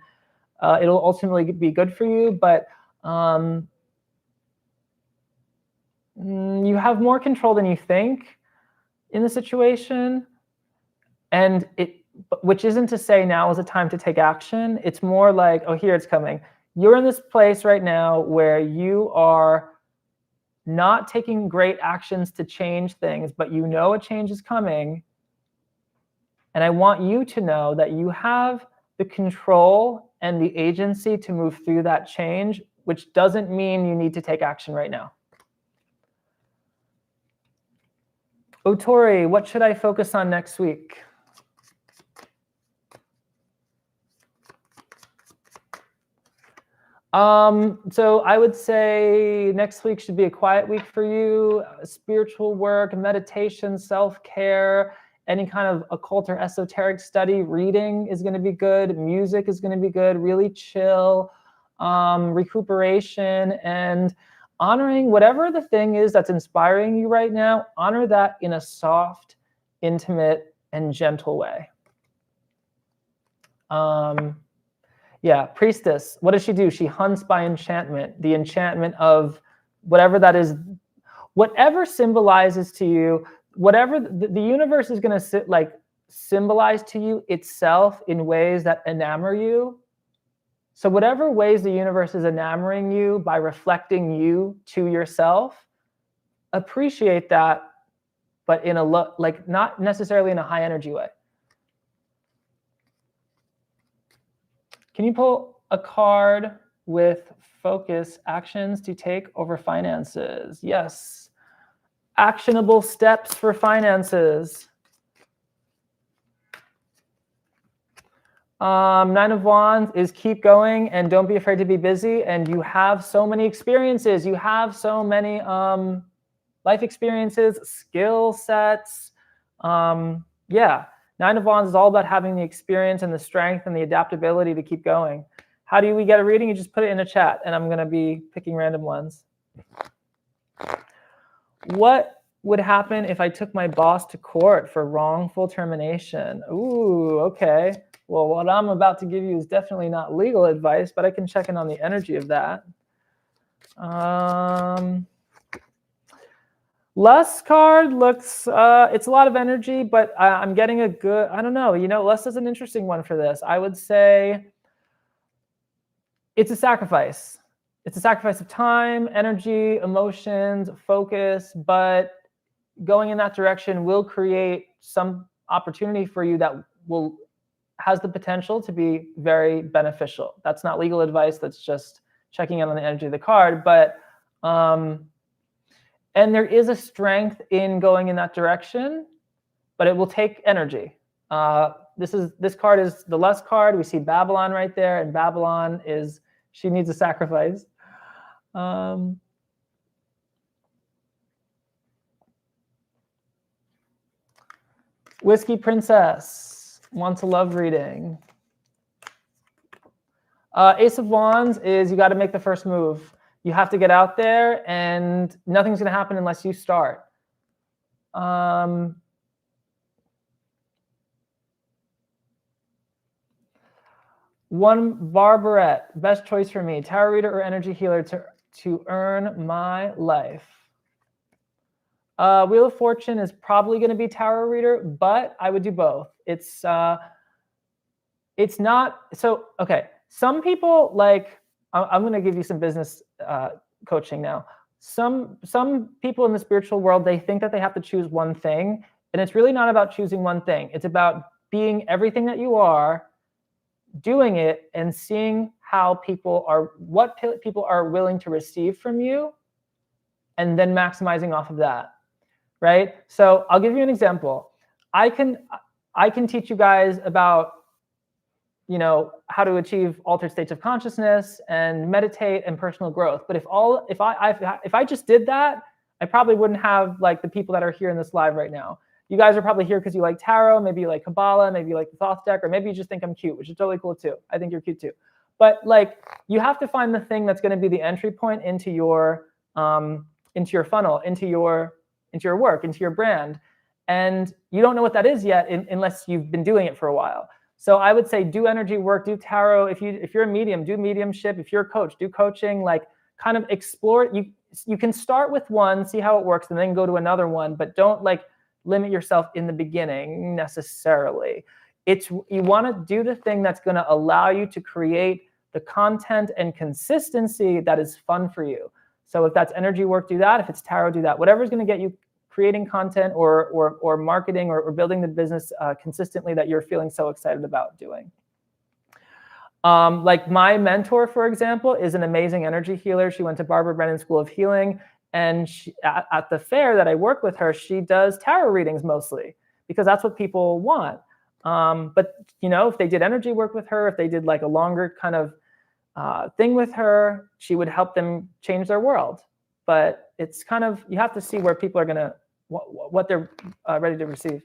it'll ultimately be good for you, but you have more control than you think in the situation. And which isn't to say now is a time to take action. It's more like, oh, here it's coming. You're in this place right now where you are not taking great actions to change things, but you know a change is coming. And I want you to know that you have the control and the agency to move through that change, which doesn't mean you need to take action right now. Otori, what should I focus on next week? So I would say next week should be a quiet week for you. Spiritual work, meditation, self-care, any kind of occult or esoteric study, reading is going to be good. Music is going to be good. Really chill, recuperation, and honoring whatever the thing is that's inspiring you right now. Honor that in a soft, intimate, and gentle way. Yeah, priestess, what does she do? She hunts by enchantment, the enchantment of whatever that is, whatever symbolizes to you, whatever the universe is going to symbolize to you itself in ways that enamor you. So whatever ways the universe is enamoring you by reflecting you to yourself, appreciate that, but in a not necessarily in a high energy way. Can you pull a card with focus actions to take over finances? Yes. Actionable steps for finances. 9 of Wands is keep going and don't be afraid to be busy. And you have so many experiences. You have so many life experiences, skill sets. Yeah. 9 of Wands is all about having the experience and the strength and the adaptability to keep going. How do we get a reading? You just put it in a chat, and I'm going to be picking random ones. What would happen if I took my boss to court for wrongful termination? Ooh, okay. Well, what I'm about to give you is definitely not legal advice, but I can check in on the energy of that. Lust card looks, it's a lot of energy, but I'm getting a good, I don't know, Lust is an interesting one for this. I would say it's a sacrifice. It's a sacrifice of time, energy, emotions, focus, but going in that direction will create some opportunity for you that has the potential to be very beneficial. That's not legal advice. That's just checking in on the energy of the card. But and there is a strength in going in that direction, but it will take energy. This card is the Lust card. We see Babylon right there, and Babylon is, she needs a sacrifice. Whiskey Princess wants a love reading. Ace of Wands is you got to make the first move. You have to get out there, and nothing's going to happen unless you start. One Barbarette, best choice for me, tarot reader or energy healer to earn my life. Wheel of Fortune is probably going to be tarot reader, but I would do both. It's not so okay. Some people I'm going to give you some business coaching now. Some people in the spiritual world, they think that they have to choose one thing, and it's really not about choosing one thing. It's about being everything that you are, doing it, and seeing what people are willing to receive from you, and then maximizing off of that, right? So I'll give you an example. I can teach you guys about how to achieve altered states of consciousness and meditate and personal growth. But if I just did that, I probably wouldn't have the people that are here in this live right now. you guys are probably here because you like tarot, maybe you like Kabbalah, maybe you like the Thoth deck, or maybe you just think I'm cute, which is totally cool too. I think you're cute too. But like, you have to find the thing that's going to be the entry point into your funnel, into your work, into your brand. And you don't know what that is yet unless you've been doing it for a while. So I would say do energy work, do tarot. If you're a medium, do mediumship. If you're a coach, do coaching. Like, kind of explore. You can start with one, see how it works, and then go to another one. But don't like limit yourself in the beginning necessarily. You want to do the thing that's going to allow you to create the content and consistency that is fun for you. So if that's energy work, do that. If it's tarot, do that. Whatever's going to get you creating content or marketing or building the business consistently that you're feeling so excited about doing. Like my mentor, for example, is an amazing energy healer. She went to Barbara Brennan School of Healing. And at the fair that I work with her, she does tarot readings mostly because that's what people want. But, if they did energy work with her, if they did like a longer kind of thing with her, she would help them change their world. But it's kind of, you have to see where people are going to, what they're ready to receive.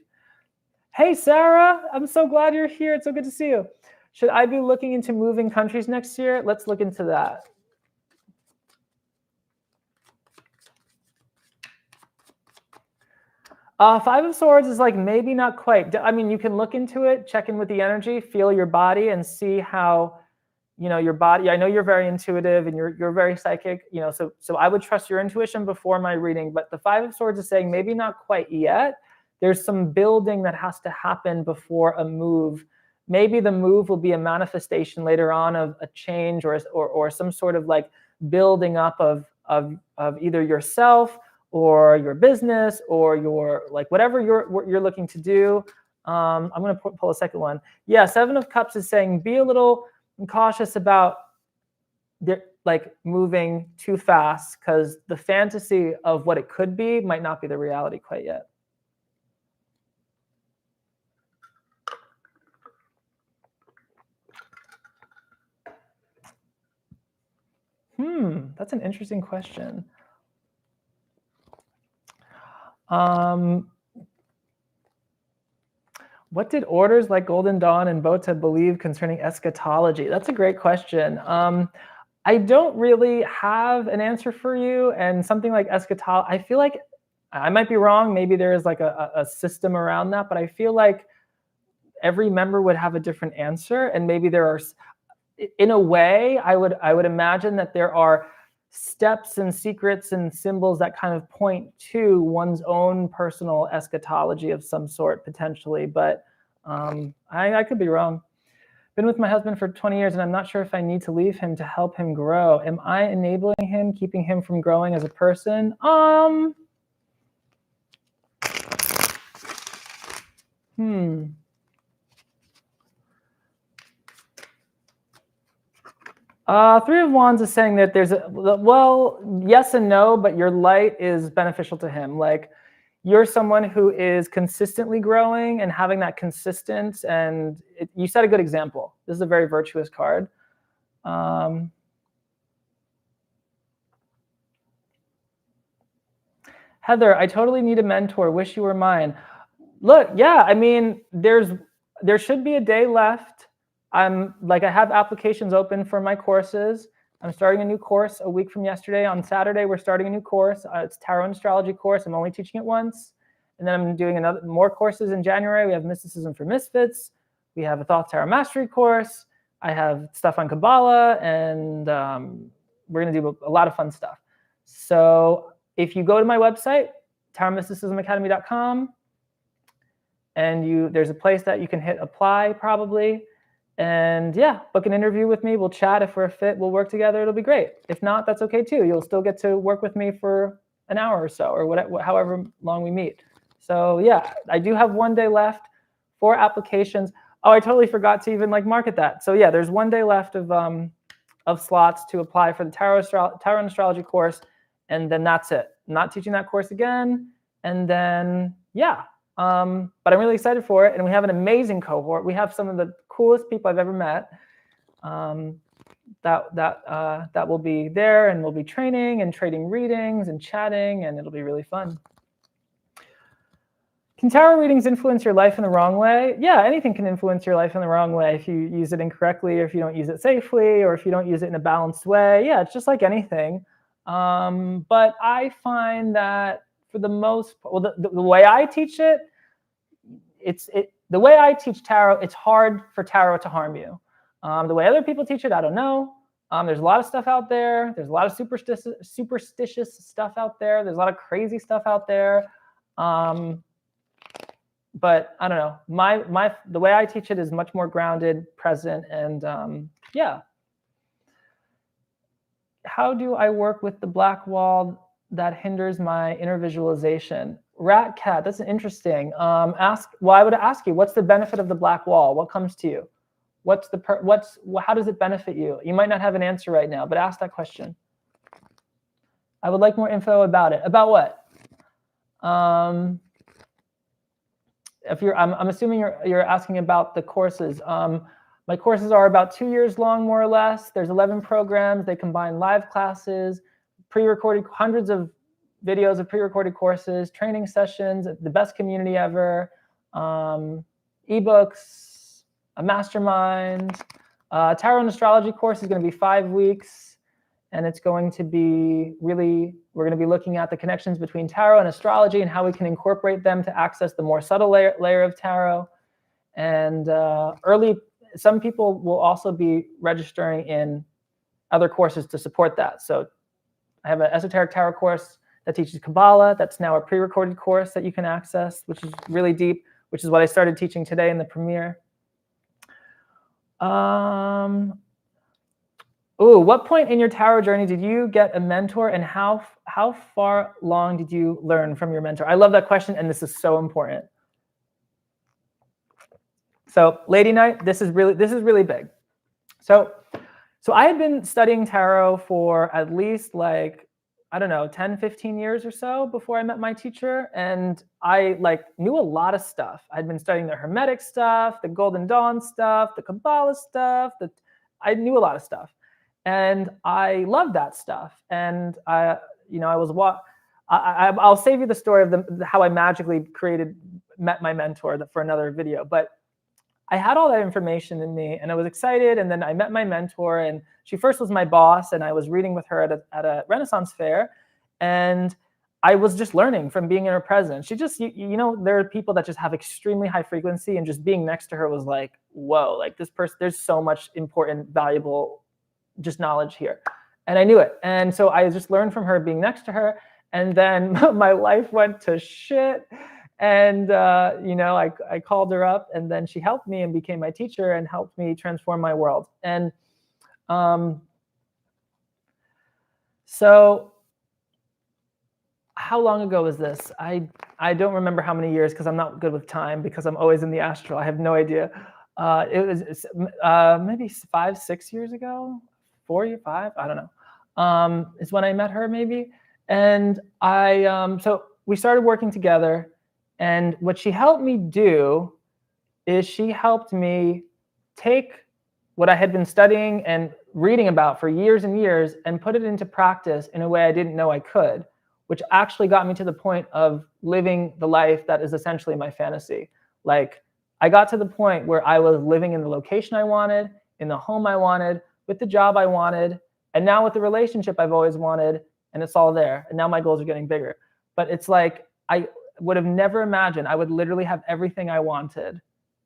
Hey, Sarah, I'm so glad you're here. It's so good to see you. Should I be looking into moving countries next year? Let's look into that. Five of Swords is like maybe not quite. I mean, you can look into it, check in with the energy, feel your body, and see how, your body. I know you're very intuitive and you're very psychic. So I would trust your intuition before my reading. But the Five of Swords is saying maybe not quite yet. There's some building that has to happen before a move. Maybe the move will be a manifestation later on of a change or some sort of like building up of either yourself or your business or your like whatever you're looking to do. I'm going to pull a second one. Yeah, Seven of Cups is saying be a little cautious about like moving too fast because the fantasy of what it could be might not be the reality quite yet. That's an interesting question. What did orders like Golden Dawn and Bota believe concerning eschatology? That's a great question. I don't really have an answer for you. And something like eschatology, I feel like I might be wrong. Maybe there is like a system around that, but I feel like every member would have a different answer. And maybe there are, in a way, I would imagine that there are steps and secrets and symbols that kind of point to one's own personal eschatology of some sort, potentially. But I could be wrong. Been with my husband for 20 years, and I'm not sure if I need to leave him to help him grow. Am I enabling him, keeping him from growing as a person? Three of Wands is saying that there's well, yes and no, but your light is beneficial to him. Like, you're someone who is consistently growing and having that consistent, and you set a good example. This is a very virtuous card. Heather, I totally need a mentor. Wish you were mine. Look, yeah, I mean, there should be a day left. I have applications open for my courses. I'm starting a new course a week from yesterday. On Saturday, we're starting a new course. It's Tarot and Astrology course. I'm only teaching it once. And then I'm doing more courses in January. We have Mysticism for Misfits. We have a Thoth Tarot Mastery course. I have stuff on Kabbalah, and we're going to do a lot of fun stuff. So if you go to my website, tarotmysticismacademy.com, and there's a place that you can hit apply probably. And yeah, book an interview with me. We'll chat. If we're a fit, we'll work together. It'll be great. If not, that's okay too. You'll still get to work with me for an hour or so, or whatever, however long we meet. So yeah, I do have 1 day left for applications. Oh, I totally forgot to even market that. So yeah, there's 1 day left of slots to apply for the Tarot and Astrology course, and then that's it. I'm not teaching that course again. And then yeah, but I'm really excited for it. And we have an amazing cohort. We have some of the coolest people I've ever met that will be there, and we'll be training and trading readings and chatting, and it'll be really fun. Can tarot readings influence your life in the wrong way? Yeah, anything can influence your life in the wrong way if you use it incorrectly, or if you don't use it safely, or if you don't use it in a balanced way. Yeah, it's just like anything. But I find that for the most part, well, the way I teach it, the way I teach tarot, it's hard for tarot to harm you. The way other people teach it, I don't know. There's a lot of stuff out there. There's a lot of superstitious stuff out there. There's a lot of crazy stuff out there. But I don't know. The way I teach it is much more grounded, present, and yeah. How do I work with the black wall that hinders my inner visualization? Rat cat, that's interesting. Well, I would ask you, what's the benefit of the black wall? What comes to you? How does it benefit you? You might not have an answer right now, but ask that question. I would like more info about it. About what? I'm assuming you're asking about the courses. My courses are about 2 years long, more or less. There's 11 programs. They combine live classes, pre-recorded, hundreds of videos of pre-recorded courses, training sessions, the best community ever, ebooks, a mastermind. Tarot and astrology course is going to be 5 weeks, and it's going to be we're going to be looking at the connections between tarot and astrology and how we can incorporate them to access the more subtle layer of tarot. And some people will also be registering in other courses to support that. So I have an esoteric tarot course that teaches Cabala. That's now a pre-recorded course that you can access, which is really deep, which is what I started teaching today in the premiere. What point in your tarot journey did you get a mentor, and how far long did you learn from your mentor? I love that question, and this is so important. So Lady Night, this is really big. So I had been studying tarot for at least 10, 15 years or so before I met my teacher. And I knew a lot of stuff. I'd been studying the Hermetic stuff, the Golden Dawn stuff, the Kabbalah stuff. I knew a lot of stuff. And I loved that stuff. And I'll save you the story of how I magically met my mentor for another video. But I had all that information in me, and I was excited. And then I met my mentor, and she first was my boss, and I was reading with her at a Renaissance fair, and I was just learning from being in her presence. She just, there are people that just have extremely high frequency, and just being next to her was like, whoa, like this person, there's so much important, valuable, just knowledge here. And I knew it. And so I just learned from her being next to her, and then my life went to shit. And, I called her up, and then she helped me and became my teacher and helped me transform my world. And so how long ago was this? I don't remember how many years, because I'm not good with time, because I'm always in the astral. I have no idea. It was maybe 5, 6 years ago, 4 or 5, I don't know, is when I met her maybe. And so we started working together. And what she helped me do is she helped me take what I had been studying and reading about for years and years and put it into practice in a way I didn't know I could, which actually got me to the point of living the life that is essentially my fantasy. Like, I got to the point where I was living in the location I wanted, in the home I wanted, with the job I wanted, and now with the relationship I've always wanted, and it's all there. And now my goals are getting bigger. But it's like, I would have never imagined I would literally have everything I wanted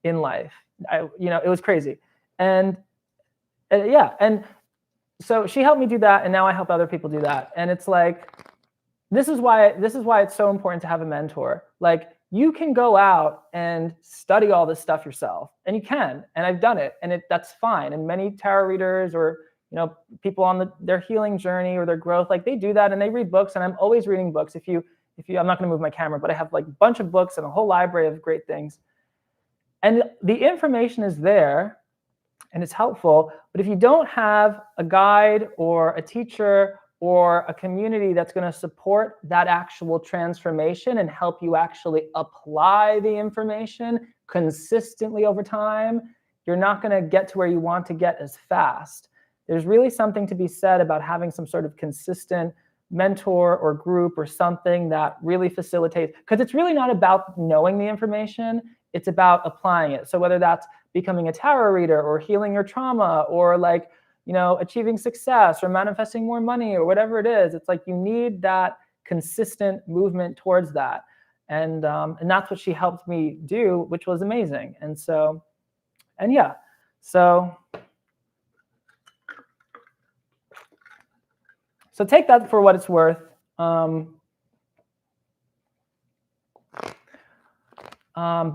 in life. It was crazy. And so she helped me do that, and now I help other people do that. And it's like, this is why it's so important to have a mentor. Like, you can go out and study all this stuff yourself, and you can, and I've done it, and that's fine. And many tarot readers or people on their healing journey or their growth, like, they do that, and they read books, and I'm always reading books. I'm not going to move my camera, but I have like a bunch of books and a whole library of great things. And the information is there, and it's helpful. But if you don't have a guide or a teacher or a community that's going to support that actual transformation and help you actually apply the information consistently over time, you're not going to get to where you want to get as fast. There's really something to be said about having some sort of consistent mentor or group or something that really facilitates, because it's really not about knowing the information, it's about applying it. So whether that's becoming a tarot reader or healing your trauma or like, you know, achieving success or manifesting more money or whatever it is, it's like you need that consistent movement towards that. And that's what she helped me do, which was amazing. And so, and yeah, so take that for what it's worth. But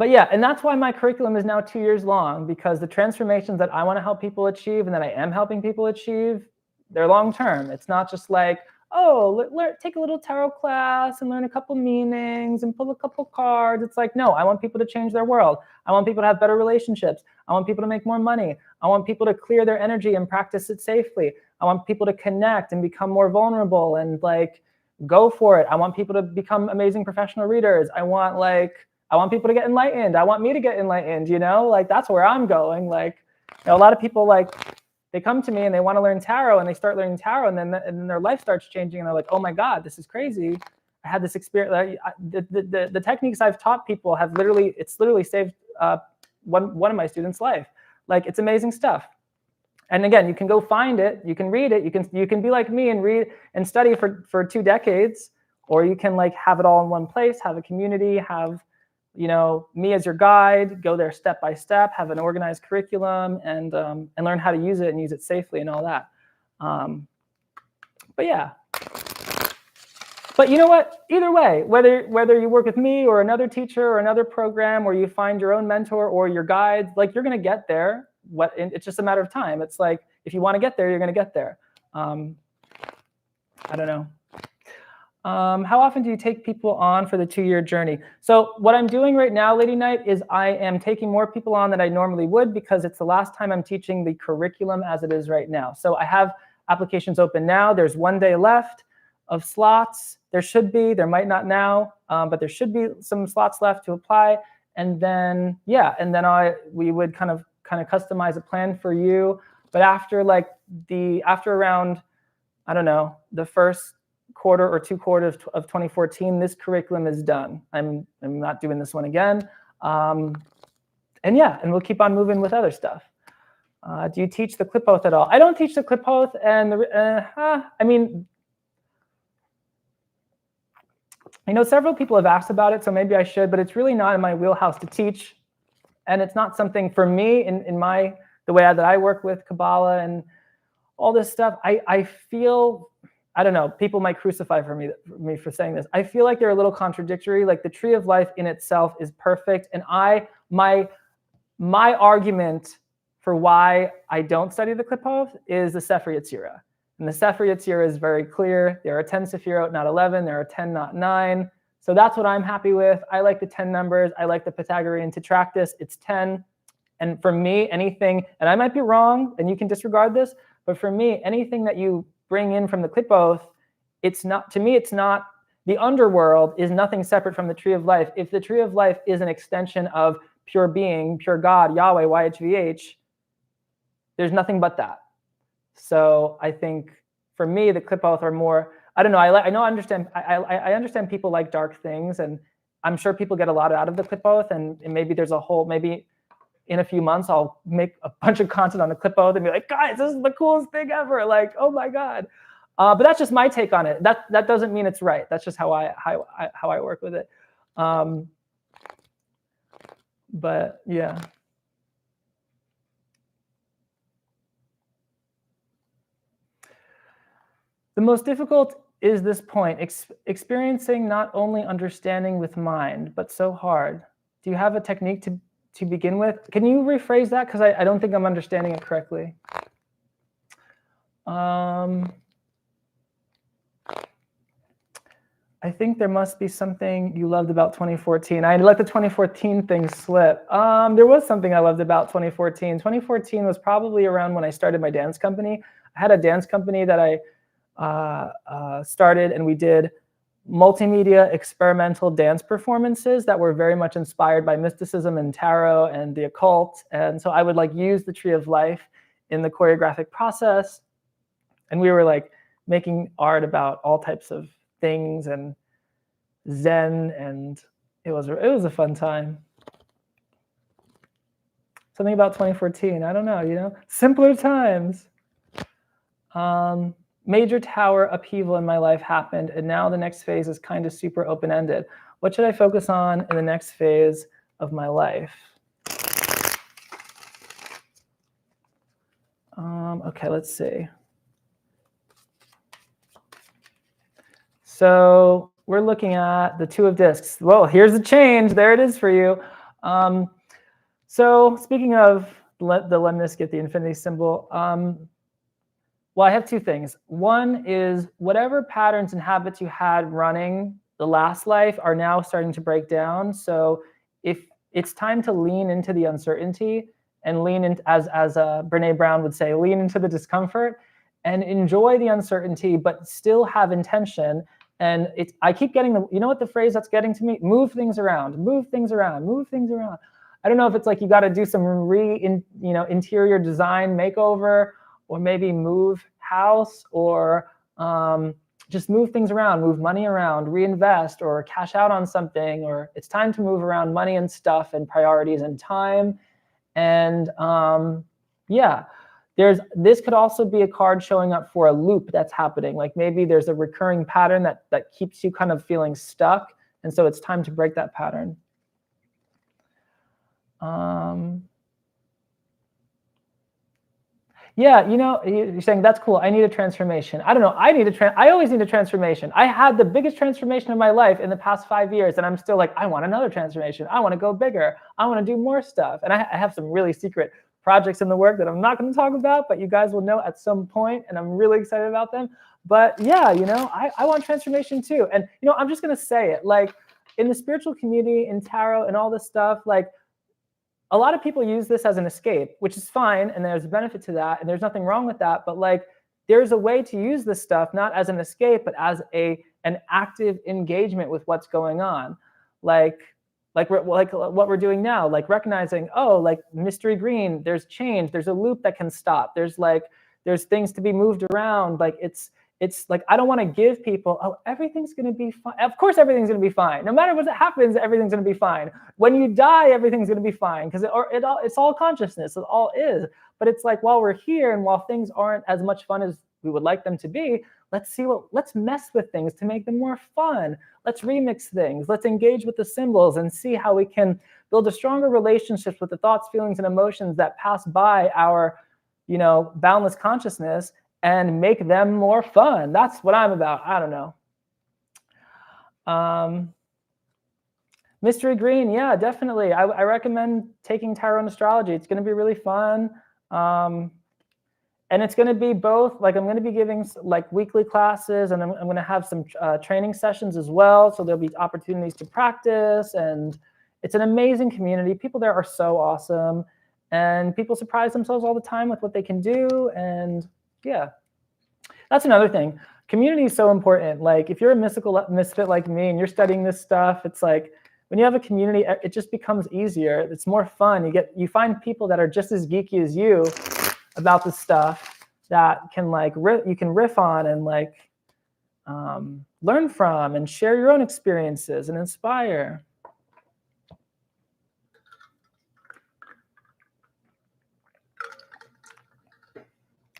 yeah, and that's why my curriculum is now 2 years long, because the transformations that I want to help people achieve and that I am helping people achieve, they're long term. It's not just like, oh, take a little tarot class and learn a couple meanings and pull a couple cards. It's like, no, I want people to change their world. I want people to have better relationships. I want people to make more money. I want people to clear their energy and practice it safely. I want people to connect and become more vulnerable and like go for it. I want people to become amazing professional readers. I want people to get enlightened. I want me to get enlightened, you know, like that's where I'm going. Like, you know, a lot of people like, they come to me and they want to learn tarot and they start learning tarot and then their life starts changing and they're like, oh my God, this is crazy. I had this experience. The techniques I've taught people have literally saved one of my students' life. Like, it's amazing stuff. And again, you can go find it, you can read it, you can be like me and read and study for 2 decades, or you can like have it all in one place, have a community, have, you know, me as your guide, go there step by step, have an organized curriculum, and learn how to use it and use it safely and all that. But yeah. But you know what? Either way, whether you work with me or another teacher or another program, or you find your own mentor or your guide, like you're going to get there. It's just a matter of time. It's like, if you want to get there, you're going to get there. I don't know. How often do you take people on for the 2-year journey? So what I'm doing right now, Lady Knight, is I am taking more people on than I normally would, because it's the last time I'm teaching the curriculum as it is right now. So I have applications open now. There's 1 day left of slots. There might not now, but there should be some slots left to apply. And then, yeah, and then we would kind of customize a plan for you. But after around, I don't know, the first quarter or 2 quarters of 2014, this curriculum is done. I'm not doing this one again. And yeah, and we'll keep on moving with other stuff. Do you teach the Cliphoth at all? I don't teach the Cliphoth, and I mean, I know several people have asked about it, so maybe I should, but it's really not in my wheelhouse to teach. And it's not something for me in the way that I work with Kabbalah and all this stuff. I feel, I don't know, people might crucify me for saying this. I feel like they're a little contradictory. Like, the tree of life in itself is perfect. And my argument for why I don't study the Cliphoth is the Sefer Yetzirah. And the Sefer Yetzirah is very clear. There are 10 Sefirot, not 11. There are 10, not 9. So that's what I'm happy with. I like the 10 numbers. I like the Pythagorean tetractys. It's 10. And for me, anything, and I might be wrong, and you can disregard this, but for me, anything that you bring in from the Cliphoth, it's not, to me, it's not, the underworld is nothing separate from the tree of life. If the tree of life is an extension of pure being, pure God, Yahweh, YHVH, there's nothing but that. So I think for me, the Cliphoth are more, I don't know, I understand people like dark things, and I'm sure people get a lot out of the Cliphoth, and maybe there's maybe in a few months, I'll make a bunch of content on the Cliphoth and be like, guys, this is the coolest thing ever. Like, oh my God. But that's just my take on it. That doesn't mean it's right. That's just how I work with it. But yeah. The most difficult is this point, experiencing not only understanding with mind, but so hard. Do you have a technique to begin with? Can you rephrase that? Because I don't think I'm understanding it correctly. I think there must be something you loved about 2014. I let the 2014 thing slip. There was something I loved about 2014. 2014 was probably around when I started my dance company. I had a dance company that I started, and we did multimedia experimental dance performances that were very much inspired by mysticism and tarot and the occult. And so I would use the tree of life in the choreographic process. And we were making art about all types of things and Zen, and it was a fun time. Something about 2014, I don't know, simpler times. Major tower upheaval in my life happened, and now the next phase is kind of super open-ended. What should I focus on in the next phase of my life? Okay, let's see. So we're looking at the Two of Discs. Well, here's the change. There it is for you. So speaking of the lemnis, get the infinity symbol. Well, I have two things. One is whatever patterns and habits you had running the last life are now starting to break down. So if it's time to lean into the uncertainty and lean in, as Brene Brown would say, lean into the discomfort and enjoy the uncertainty, but still have intention. And I keep getting you know what the phrase that's getting to me? Move things around, move things around, move things around. I don't know if it's like you got to do some interior design makeover, or maybe move house, or just move things around, move money around, reinvest, or cash out on something, or it's time to move around money and stuff and priorities and time. And yeah, this could also be a card showing up for a loop that's happening. Like maybe there's a recurring pattern that keeps you kind of feeling stuck. And so it's time to break that pattern. Yeah, you're saying that's cool. I need a transformation. I don't know. I always need a transformation. I had the biggest transformation of my life in the past 5 years, and I'm still like, I want another transformation. I want to go bigger. I want to do more stuff. And I have some really secret projects in the work that I'm not going to talk about, but you guys will know at some point, and I'm really excited about them. But yeah, I want transformation too. And I'm just going to say it, like in the spiritual community, in tarot and all this stuff, like a lot of people use this as an escape, which is fine, and there's a benefit to that, and there's nothing wrong with that. But like, there's a way to use this stuff not as an escape, but as an active engagement with what's going on, like what we're doing now, like recognizing, oh, like mystery green, there's change, there's a loop that can stop, there's things to be moved around, like it's like, I don't want to give people, oh, everything's going to be fine. Of course, everything's going to be fine. No matter what happens, everything's going to be fine. When you die, everything's going to be fine, because it's all consciousness. It all is. But it's like, while we're here and while things aren't as much fun as we would like them to be, let's mess with things to make them more fun. Let's remix things. Let's engage with the symbols and see how we can build a stronger relationship with the thoughts, feelings, and emotions that pass by our, boundless consciousness, and make them more fun. That's what I'm about. I don't know. Mystery green, yeah, definitely. I recommend taking tarot and astrology. It's going to be really fun. And it's going to be both, like I'm going to be giving like weekly classes, and I'm going to have some training sessions as well. So there'll be opportunities to practice, and it's an amazing community. People there are so awesome, and people surprise themselves all the time with what they can do. And yeah, that's another thing. Community is so important. Like if you're a mystical misfit like me and you're studying this stuff, it's like when you have a community, it just becomes easier. It's more fun. You find people that are just as geeky as you about the stuff that can you can riff on and learn from and share your own experiences and inspire.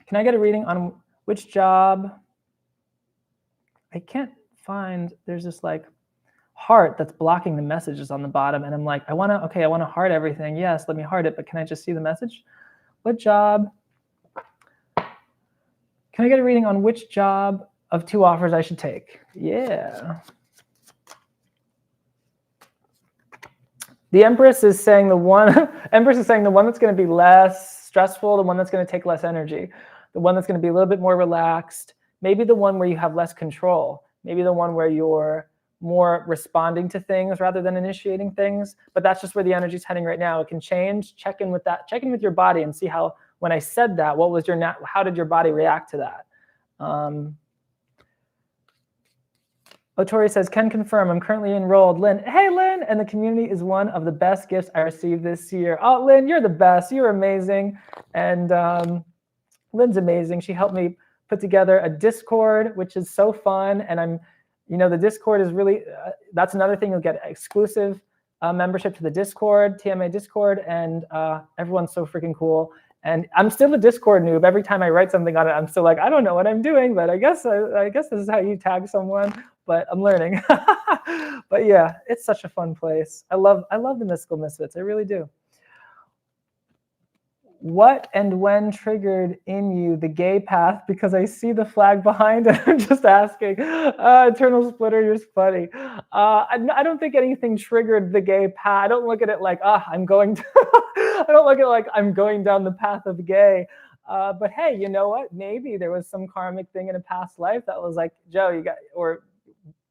Can I get a reading on which job? I can't find, there's this like heart that's blocking the messages on the bottom, and I'm like, I want to heart everything. Yes, let me heart it, but can I just see the message? What job? Can I get a reading on which job of 2 offers I should take? Yeah. The Empress is saying the one that's going to be less stressful, the one that's going to take less energy, the one that's going to be a little bit more relaxed, maybe the one where you have less control, maybe the one where you're more responding to things rather than initiating things. But that's just where the energy is heading right now. It can change. Check in with that. Check in with your body and see how, when I said that, how did your body react to that? Otori says, can confirm, I'm currently enrolled. Lynn, hey Lynn, and the community is one of the best gifts I received this year. Oh, Lynn, you're the best. You're amazing. And Lynn's amazing. She helped me put together a Discord, which is so fun. And the Discord is really, that's another thing. You'll get exclusive membership to the Discord, TMA Discord, and everyone's so freaking cool. And I'm still a Discord noob. Every time I write something on it, I'm still like, I don't know what I'm doing, but I guess this is how you tag someone. But I'm learning. But yeah, it's such a fun place. I love the Mystical Misfits. I really do. What and when triggered in you the gay path? Because I see the flag behind it. I'm just asking. Eternal Splitter, you're funny. I don't think anything triggered the gay path. I don't look at it like, I'm going to I don't look at it like I'm going down the path of gay. But hey, you know what? Maybe there was some karmic thing in a past life that was like, Joe, or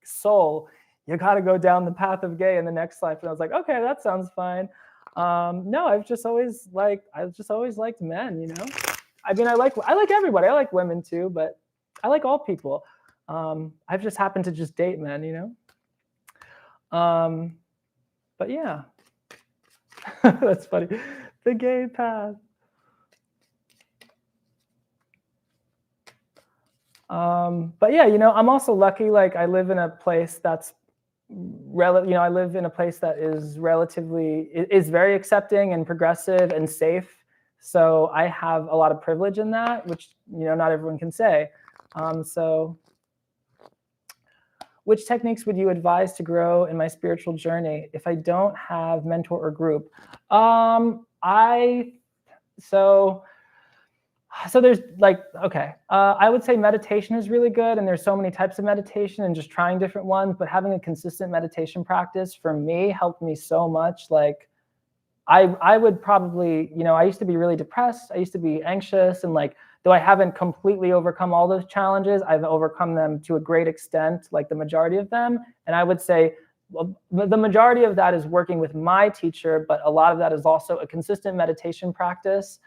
soul, you got to go down the path of gay in the next life. And I was like, okay, that sounds fine. No, I've just always liked men, I mean, I like everybody. I like women too, but I like all people. I've just happened to just date men, but yeah, that's funny. The gay path. But yeah, I'm also lucky. Like I live in a place that's I live in a place that is is very accepting and progressive and safe. So I have a lot of privilege in that, which, not everyone can say. So which techniques would you advise to grow in my spiritual journey if I don't have mentor or group? So there's I would say meditation is really good, and there's so many types of meditation and just trying different ones, but having a consistent meditation practice for me helped me so much. Like I would probably, I used to be really depressed. I used to be anxious, and though I haven't completely overcome all those challenges, I've overcome them to a great extent, like the majority of them. And I would say the majority of that is working with my teacher, but a lot of that is also a consistent meditation practice.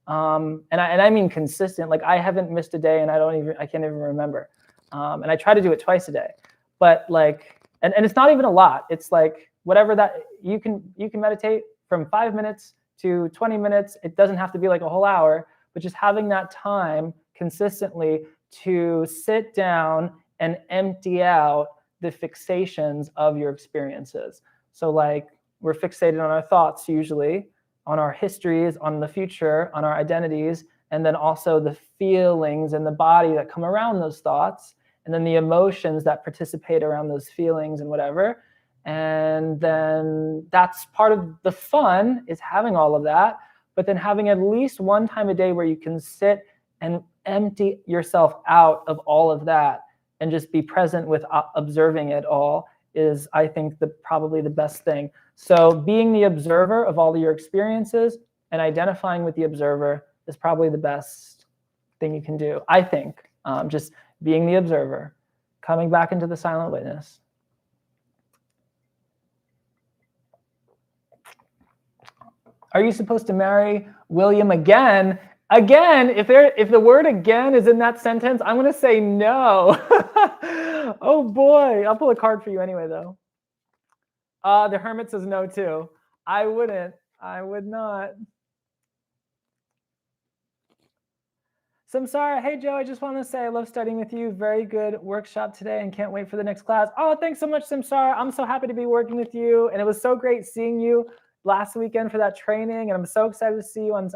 And I mean consistent. Like I haven't missed a day, and I can't even remember. And I try to do it twice a day, but and it's not even a lot. It's like whatever that you can meditate from 5 minutes to 20 minutes. It doesn't have to be like a whole hour, but just having that time consistently to sit down and empty out the fixations of your experiences. So we're fixated on our thoughts usually, on our histories, on the future, on our identities, and then also the feelings in the body that come around those thoughts, and then the emotions that participate around those feelings and whatever. And then that's part of the fun, is having all of that, but then having at least one time a day where you can sit and empty yourself out of all of that and just be present with observing it all is, I think, probably the best thing. So being the observer of all of your experiences and identifying with the observer is probably the best thing you can do, I think. Just being the observer, coming back into the silent witness. Are you supposed to marry William again? Again, if the word again is in that sentence, I'm going to say no. Oh boy, I'll pull a card for you anyway, though. The Hermit says no too. I wouldn't. I would not. Samsara, hey Joe, I just want to say I love studying with you. Very good workshop today and can't wait for the next class. Oh, thanks so much, Samsara. I'm so happy to be working with you. And it was so great seeing you last weekend for that training. And I'm so excited to see you on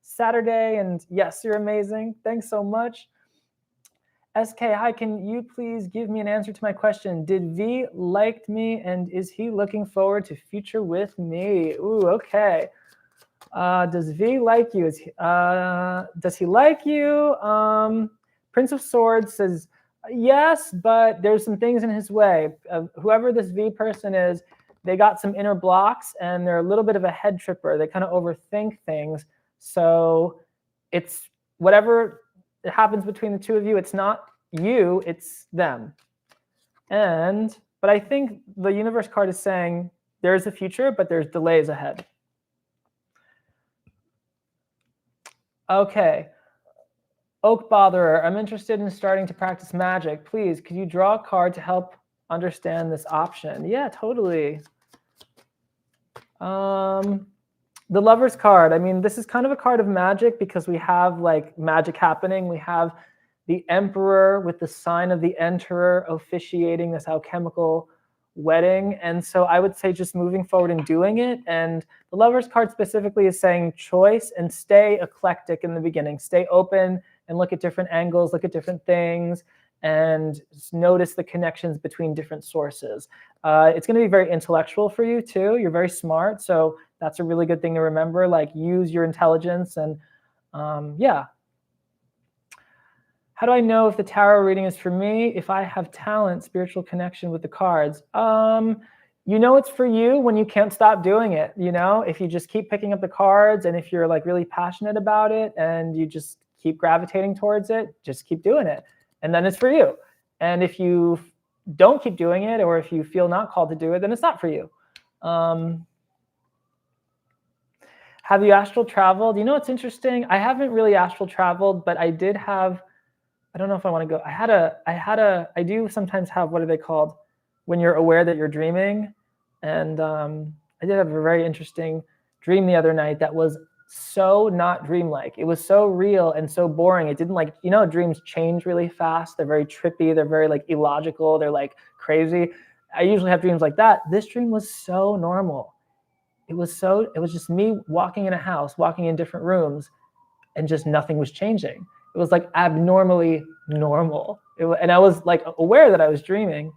Saturday. And yes, you're amazing. Thanks so much. SK, hi, can you please give me an answer to my question? Did V like me, and is he looking forward to future with me? Ooh, okay. Does V like you? Does he like you? Prince of Swords says yes, but there's some things in his way. Whoever this V person is, they got some inner blocks, and they're a little bit of a head tripper. They kind of overthink things. So it's whatever it happens between the two of you, it's not you, it's them. But I think the universe card is saying there's a future, but there's delays ahead. Okay. Oak Botherer, I'm interested in starting to practice magic. Please, could you draw a card to help understand this option? Yeah, totally. The Lover's card. I mean, this is kind of a card of magic because we have magic happening. We have the emperor with the sign of the enterer officiating this alchemical wedding. And so I would say just moving forward and doing it. And the Lover's card specifically is saying choice, and stay eclectic in the beginning. Stay open and look at different angles, look at different things, and just notice the connections between different sources. It's going to be very intellectual for you too. You're very smart, so that's a really good thing to remember. Like, use your intelligence. And yeah. How do I know if the tarot reading is for me? If I have talent, spiritual connection with the cards. You know it's for you when you can't stop doing it. You know, if you just keep picking up the cards, and if you're like really passionate about it and you just keep gravitating towards it, just keep doing it. And then it's for you. And if you don't keep doing it, or if you feel not called to do it, then it's not for you. Have you astral traveled? You know, it's interesting. I haven't really astral traveled, but I did have, I don't know if I want to go. I do sometimes have, what are they called? When you're aware that you're dreaming. And I did have a very interesting dream the other night that was so not dreamlike. It was so real and so boring. It didn't, like, you know, dreams change really fast. They're very trippy. They're very like illogical. They're like crazy. I usually have dreams like that. This dream was so normal. It was just me walking in a house, walking in different rooms, and just nothing was changing. It was like abnormally normal. And I was like aware that I was dreaming.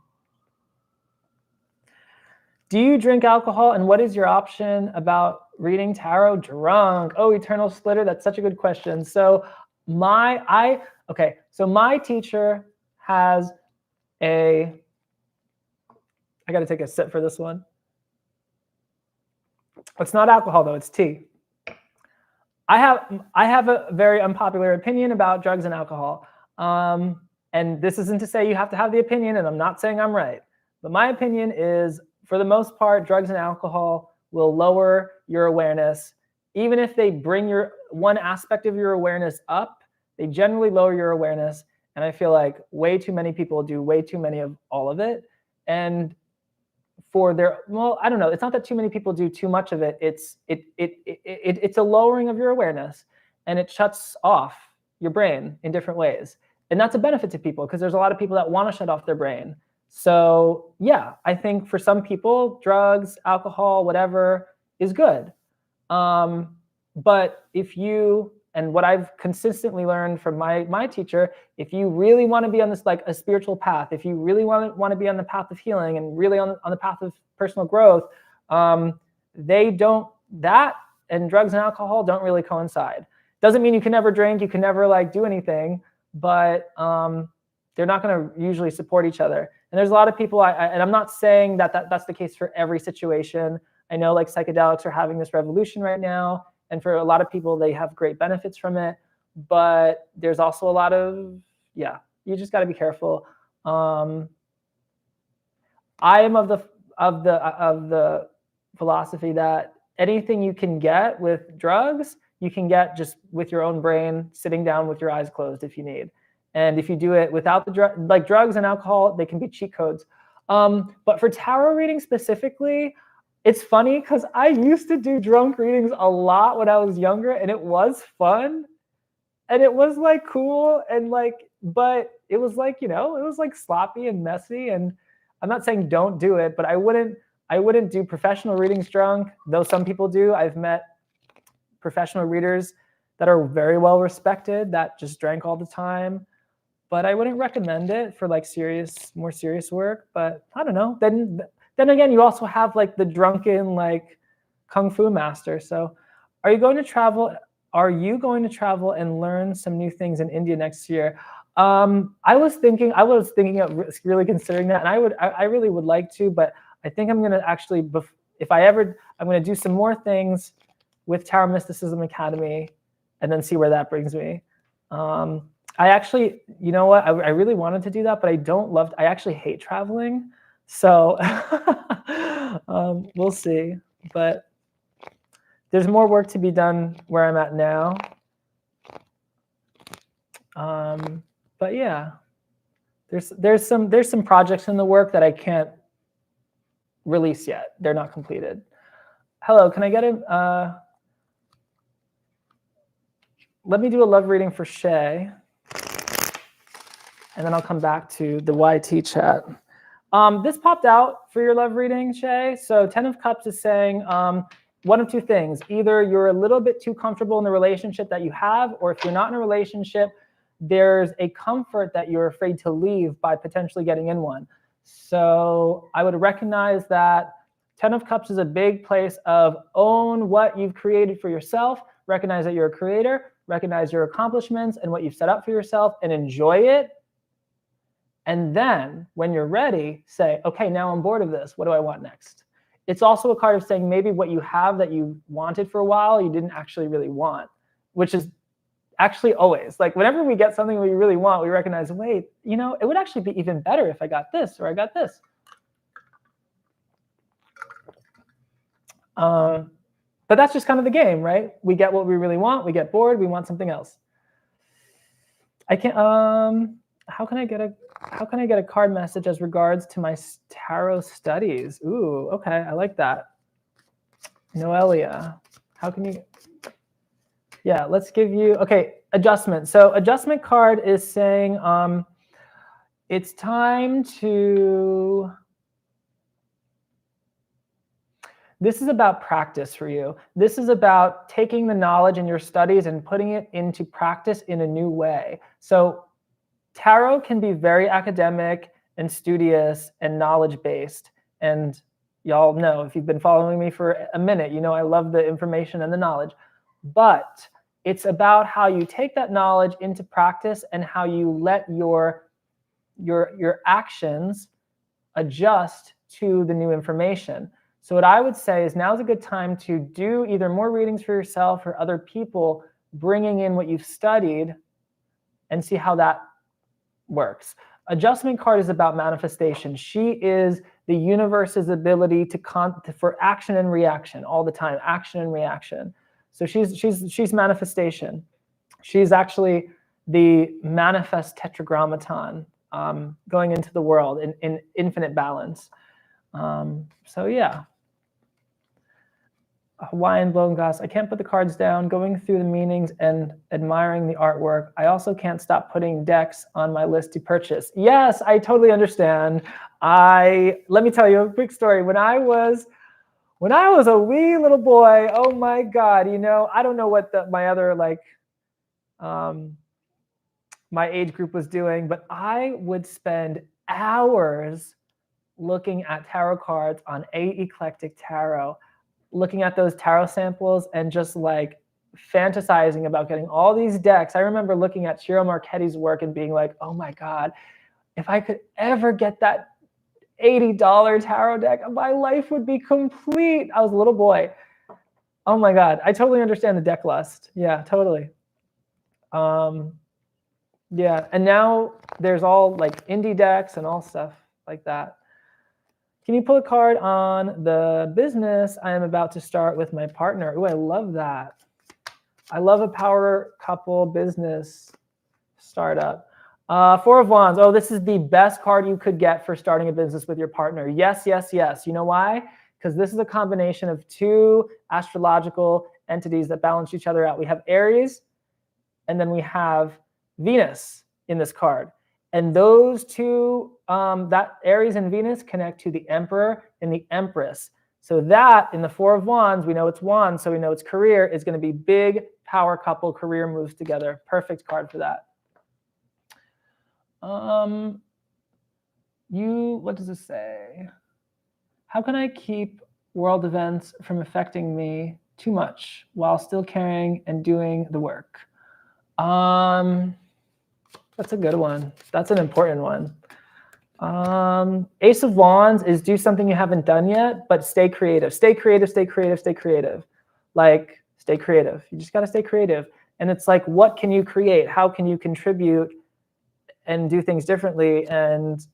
Do you drink alcohol, and what is your option about reading tarot drunk? Oh, eternal splitter, that's such a good question. So my teacher has I got to take a sip for this one. It's not alcohol though, it's tea. I have a very unpopular opinion about drugs and alcohol. And this isn't to say you have to have the opinion, and I'm not saying I'm right. But my opinion is, for the most part, drugs and alcohol will lower your awareness. Even if they bring one aspect of your awareness up, they generally lower your awareness. And I feel like way too many people do way too many of all of it. And well, I don't know. It's not that too many people do too much of it. It's a lowering of your awareness, and it shuts off your brain in different ways. And that's a benefit to people, because there's a lot of people that want to shut off their brain. So yeah, I think for some people, drugs, alcohol, whatever is good. But if you, and what I've consistently learned from my teacher, if you really want to be on this, like, a spiritual path, if you really want to be on the path of healing and really on the path of personal growth, that and drugs and alcohol don't really coincide. Doesn't mean you can never drink, you can never like do anything, but they're not going to usually support each other. And there's a lot of people, and I'm not saying that's the case for every situation. I know like psychedelics are having this revolution right now, and for a lot of people, they have great benefits from it. But there's also a lot of, yeah, you just got to be careful. I am of the philosophy that anything you can get with drugs, you can get just with your own brain, sitting down with your eyes closed if you need. And if you do it without the like drugs and alcohol, they can be cheat codes. But for tarot reading specifically, it's funny because I used to do drunk readings a lot when I was younger, and it was fun, and it was like cool, and like, but it was like, you know, it was like sloppy and messy. And I'm not saying don't do it, but I wouldn't do professional readings drunk, though some people do. I've met professional readers that are very well respected that just drank all the time. But I wouldn't recommend it for like more serious work. But I don't know. Then again, you also have like the drunken like kung fu master. So are you going to travel and learn some new things in India next year? I was thinking of really considering that, and I really would like to, but I think I'm going to actually, I'm going to do some more things with Tarot Mysticism Academy, and then see where that brings me. I actually, you know what? I really wanted to do that, but I actually hate traveling. So we'll see. But there's more work to be done where I'm at now. But yeah, there's some projects in the work that I can't release yet. They're not completed. Hello, can I get let me do a love reading for Shay. And then I'll come back to the YT chat. This popped out for your love reading, Shay. So 10 of Cups is saying one of two things. Either you're a little bit too comfortable in the relationship that you have, or if you're not in a relationship, there's a comfort that you're afraid to leave by potentially getting in one. So I would recognize that 10 of Cups is a big place of own what you've created for yourself, recognize that you're a creator, recognize your accomplishments and what you've set up for yourself, and enjoy it. And then when you're ready, say, okay, now I'm bored of this. What do I want next? It's also a card of saying maybe what you have that you wanted for a while, you didn't actually really want, which is actually always. Like whenever we get something we really want, we recognize, wait, you know, it would actually be even better if I got this or I got this. But that's just kind of the game, right? We get what we really want, we get bored, we want something else. I can't, how can I get a card message as regards to my tarot studies? Ooh, okay, I like that. Noelia, how can you, yeah, let's give you, okay, adjustment. So adjustment card is saying it's time to, this is about practice for you. This is about taking the knowledge in your studies and putting it into practice in a new way. So tarot can be very academic and studious and knowledge-based. And y'all know, if you've been following me for a minute, you know I love the information and the knowledge. But it's about how you take that knowledge into practice and how you let your actions adjust to the new information. So what I would say is now's a good time to do either more readings for yourself or other people, bringing in what you've studied and see how that works. Adjustment card is about manifestation. She is the universe's ability for action and reaction all the time, action and reaction. So she's manifestation. She's actually the manifest tetragrammaton going into the world in infinite balance. So yeah. Hawaiian blown glass. I can't put the cards down, going through the meanings and admiring the artwork. I also can't stop putting decks on my list to purchase. Yes, I totally understand. Let me tell you a quick story. When I was a wee little boy, oh my God, you know, I don't know what my other my age group was doing, but I would spend hours looking at tarot cards on A Eclectic Tarot, looking at those tarot samples and just like fantasizing about getting all these decks. I remember looking at Ciro Marchetti's work and being like, oh my God, if I could ever get that $80 tarot deck, my life would be complete. I was a little boy. Oh my God, I totally understand the deck lust. Yeah, totally. Yeah, and now there's all like indie decks and all stuff like that. Can you pull a card on the business I am about to start with my partner? Ooh, I love that. I love a power couple business startup. Four of Wands. Oh, this is the best card you could get for starting a business with your partner. Yes, yes, yes. You know why? Because this is a combination of two astrological entities that balance each other out. We have Aries, and then we have Venus in this card. And those two, that Aries and Venus connect to the Emperor and the Empress. So that in the Four of Wands, we know it's Wands, so we know it's career, is going to be big power couple career moves together. Perfect card for that. What does it say? How can I keep world events from affecting me too much while still caring and doing the work? That's a good one. That's an important one. Ace of Wands is do something you haven't done yet, but stay creative. Stay creative, stay creative, stay creative. Like, stay creative. You just got to stay creative. And it's like, what can you create? How can you contribute and do things differently? And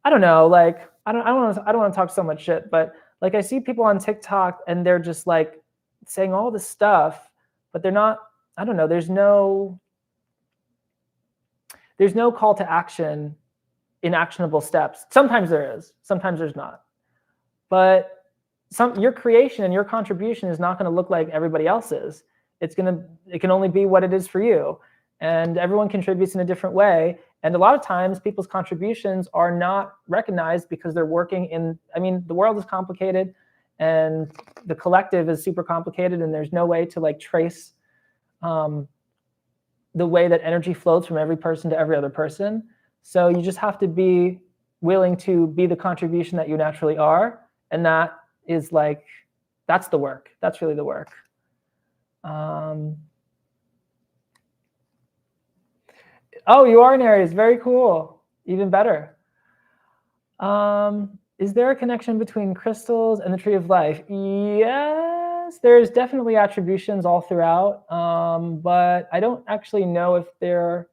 I don't know, like, I don't want to talk so much shit, but like I see people on TikTok and they're just like saying all this stuff, but they're not, I don't know, there's no call to action in actionable steps. Sometimes there is, sometimes there's not. But your creation and your contribution is not going to look like everybody else's. It can only be what it is for you. And everyone contributes in a different way. And a lot of times people's contributions are not recognized because they're working in, I mean, the world is complicated and the collective is super complicated, and there's no way to like trace the way that energy flows from every person to every other person. So you just have to be willing to be the contribution that you naturally are. And that is like, that's the work. That's really the work. Oh, you are an Aries. Very cool. Even better. Is there a connection between crystals and the tree of life? Yes, there's definitely attributions all throughout, but I don't actually know if they're...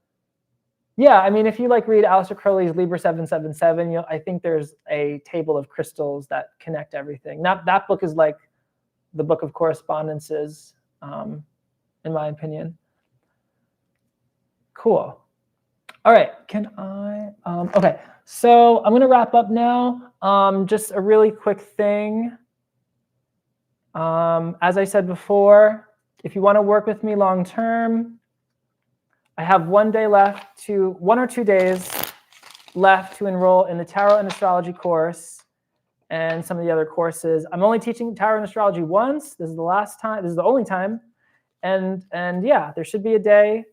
Yeah, I mean, if you like read Aleister Crowley's Liber 777, I think there's a table of crystals that connect everything. That book is like the book of correspondences, in my opinion. Cool. All right, can I, okay, so I'm gonna wrap up now. Just a really quick thing. As I said before, if you wanna work with me long-term, I have 1 day left to, 1 or 2 days left to enroll in the Tarot and Astrology course and some of the other courses. I'm only teaching Tarot and Astrology once. This is the last time, this is the only time. And yeah, there should be a day.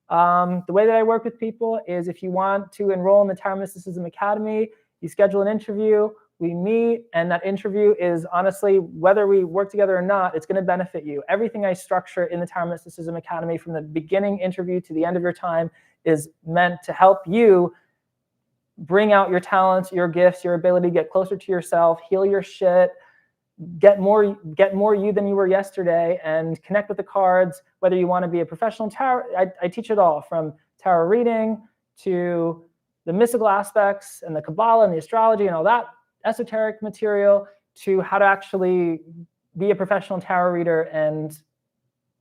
The way that I work with people is if you want to enroll in the Tarot Mysticism Academy, you schedule an interview, we meet, and that interview is honestly, whether we work together or not, it's going to benefit you. Everything I structure in the Tarot Mysticism Academy from the beginning interview to the end of your time is meant to help you bring out your talents, your gifts, your ability to get closer to yourself, heal your shit, get more you than you were yesterday, and connect with the cards, whether you want to be a professional tarot. I teach it all, from tarot reading to the mystical aspects and the Kabbalah and the astrology and all that esoteric material, to how to actually be a professional tarot reader and,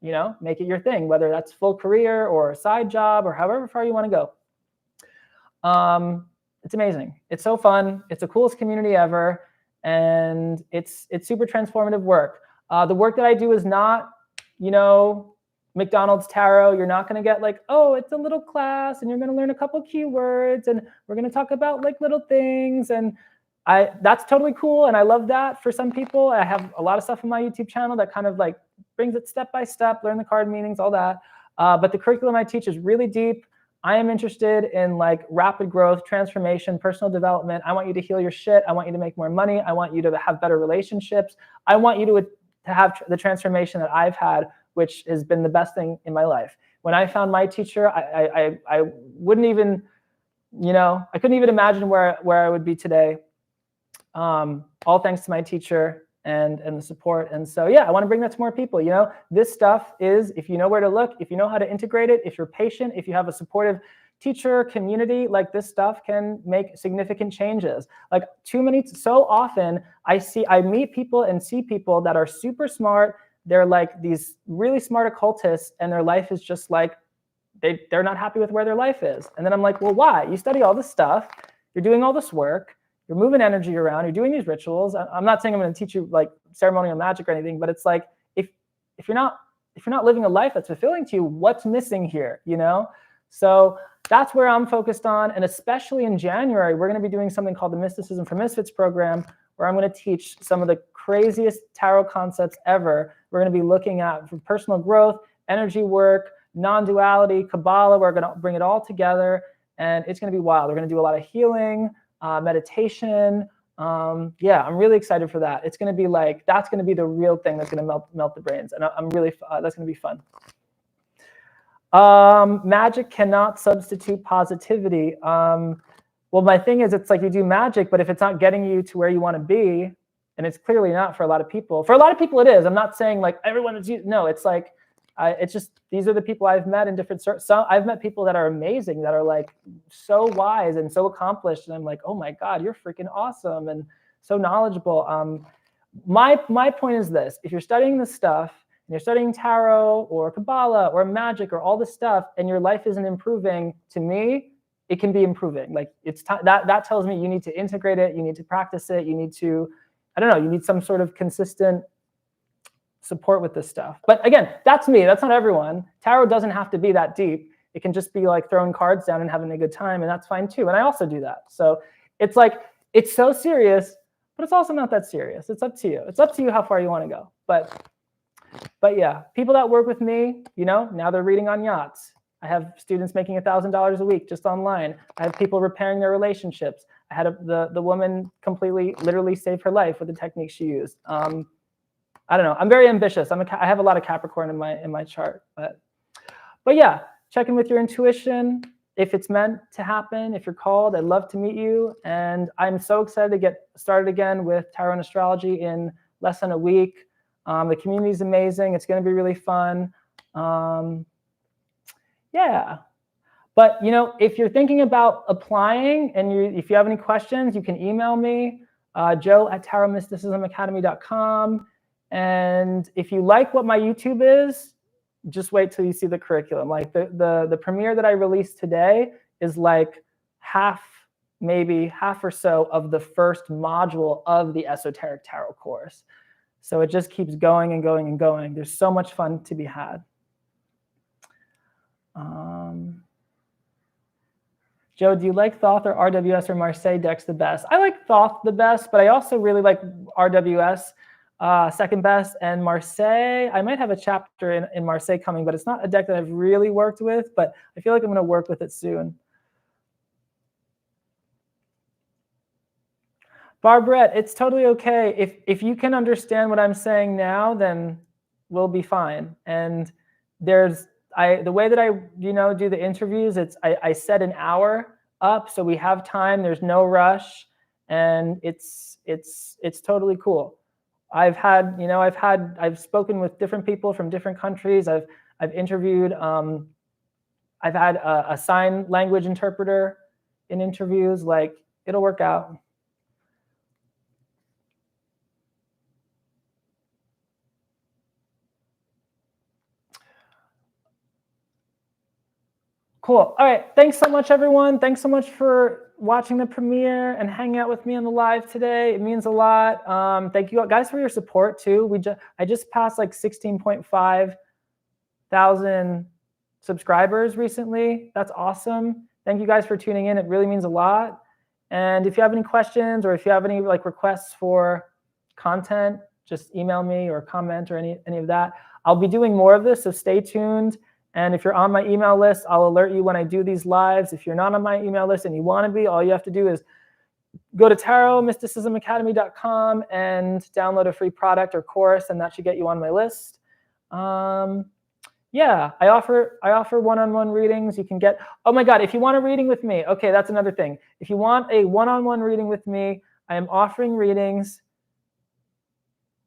you know, make it your thing, whether that's full career or a side job or however far you want to go. It's amazing. It's so fun. It's the coolest community ever. And it's super transformative work. The work that I do is not, you know, McDonald's tarot. You're not going to get like, oh, it's a little class and you're going to learn a couple keywords and we're going to talk about like little things. And that's totally cool. And I love that for some people. I have a lot of stuff on my YouTube channel that kind of like brings it step by step, learn the card meanings, all that. But the curriculum I teach is really deep. I am interested in like rapid growth, transformation, personal development. I want you to heal your shit. I want you to make more money. I want you to have better relationships. I want you to have the transformation that I've had, which has been the best thing in my life. When I found my teacher, I wouldn't even, you know, I couldn't even imagine where I would be today. All thanks to my teacher and the support. And so, yeah, I want to bring that to more people. You know, this stuff is, if you know where to look, if you know how to integrate it, if you're patient, if you have a supportive teacher community, like this stuff can make significant changes. Like so often I meet people and see people that are super smart. They're like these really smart occultists and their life is just like, they're not happy with where their life is. And then I'm like, well, why? You study all this stuff. You're doing all this work. You're moving energy around, you're doing these rituals. I'm not saying I'm going to teach you like ceremonial magic or anything, but it's like, if you're not living a life that's fulfilling to you, what's missing here, you know? So that's where I'm focused on. And especially in January, we're going to be doing something called the Mysticism for Misfits program, where I'm going to teach some of the craziest tarot concepts ever. We're going to be looking at for personal growth, energy work, non-duality, Kabbalah. We're going to bring it all together and it's going to be wild. We're going to do a lot of healing, meditation. Yeah, I'm really excited for that. It's going to be like, that's going to be the real thing that's going to melt the brains. And I'm really, that's going to be fun. Magic cannot substitute positivity. Well, my thing is, it's like you do magic, but if it's not getting you to where you want to be, and it's clearly not for a lot of people. For a lot of people it is. I'm not saying like everyone is, no, it's like, it's just, these are the people I've met in different, so I've met people that are amazing, that are like so wise and so accomplished. And I'm like, oh my God, you're freaking awesome and so knowledgeable. My point is this: if you're studying this stuff and you're studying tarot or Kabbalah or magic or all this stuff and your life isn't improving, to me, it can be improving. Like it's that tells me you need to integrate it, you need to practice it, you need to, I don't know, you need some sort of consistent support with this stuff. But again, that's me, that's not everyone. Tarot doesn't have to be that deep. It can just be like throwing cards down and having a good time, and that's fine too. And I also do that. So it's like, it's so serious, but it's also not that serious. It's up to you. It's up to you how far you want to go. But yeah, people that work with me, you know, now they're reading on yachts. I have students making $1,000 a week just online. I have people repairing their relationships. I had the woman completely, literally save her life with the technique she used. I don't know. I'm very ambitious. I have a lot of Capricorn in my chart. But yeah, check in with your intuition. If it's meant to happen, if you're called, I'd love to meet you. And I'm so excited to get started again with tarot and astrology in less than a week. The community is amazing. It's going to be really fun. Yeah. But, you know, if you're thinking about applying and if you have any questions, you can email me, joe@tarotmysticismacademy.com. And if you like what my YouTube is, just wait till you see the curriculum. Like the premiere that I released today is like maybe half or so of the first module of the Esoteric Tarot course. So it just keeps going and going and going. There's so much fun to be had. Joe, do you like Thoth or RWS or Marseille decks the best? I like Thoth the best, but I also really like RWS second best. And Marseille, I might have a chapter in Marseille coming, but it's not a deck that I've really worked with, but I feel like I'm going to work with it soon. Barbara, it's totally okay. If you can understand what I'm saying now, then we'll be fine. And the way that I do the interviews, I set an hour up, so we have time. There's no rush, and it's totally cool. I've spoken with different people from different countries. I've interviewed. I've had a sign language interpreter in interviews. Like, it'll work out. Cool. All right. Thanks so much, everyone. Thanks so much for watching the premiere and hanging out with me on the live today. It means a lot. Thank you guys for your support too. I just passed like 16.5 thousand subscribers recently. That's awesome. Thank you guys for tuning in. It really means a lot. And if you have any questions or if you have any like requests for content, just email me or comment or any of that. I'll be doing more of this, so stay tuned. And if you're on my email list, I'll alert you when I do these lives. If you're not on my email list and you want to be, all you have to do is go to tarotmysticismacademy.com and download a free product or course, and that should get you on my list. Yeah, I offer one-on-one readings. You can get, oh my God, if you want a reading with me, okay, that's another thing. If you want a one-on-one reading with me, I am offering readings.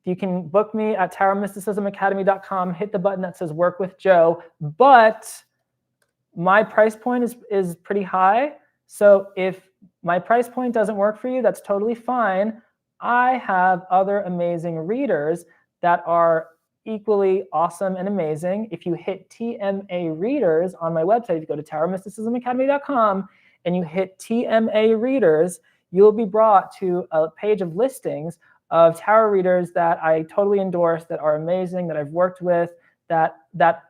You can book me at tarotmysticismacademy.com. Hit the button that says Work with Joe. But my price point is pretty high. So if my price point doesn't work for you, that's totally fine. I have other amazing readers that are equally awesome and amazing. If you hit TMA Readers on my website, if you go to tarotmysticismacademy.com and you hit TMA Readers, you'll be brought to a page of listings of tarot readers that I totally endorse, that are amazing, that I've worked with, that not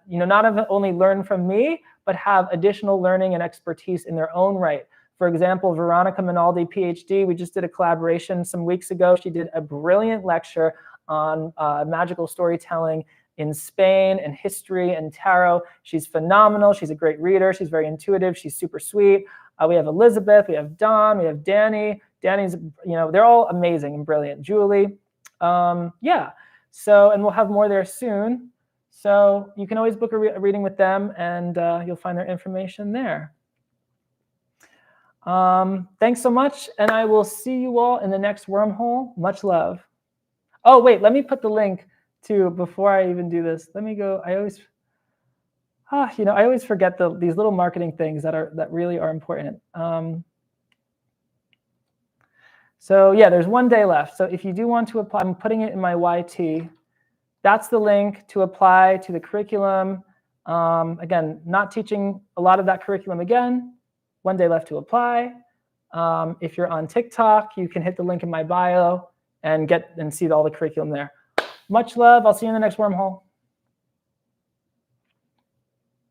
only learn from me, but have additional learning and expertise in their own right. For example, Veronica Minaldi, PhD, we just did a collaboration some weeks ago. She did a brilliant lecture on magical storytelling in Spain and history and tarot. She's phenomenal. She's a great reader. She's very intuitive. She's super sweet. We have Elizabeth, we have Dawn, we have Danny. Danny's, they're all amazing and brilliant. Julie, yeah. So, and we'll have more there soon. So you can always book a reading with them, and you'll find their information there. Thanks so much, and I will see you all in the next wormhole. Much love. Oh, wait, let me put the link to, before I even do this. Let me go. I always forget these little marketing things that really are important. So yeah, there's 1 day left. So if you do want to apply, I'm putting it in my YT. That's the link to apply to the curriculum. Again, not teaching a lot of that curriculum again. 1 day left to apply. If you're on TikTok, you can hit the link in my bio and see all the curriculum there. Much love. I'll see you in the next wormhole.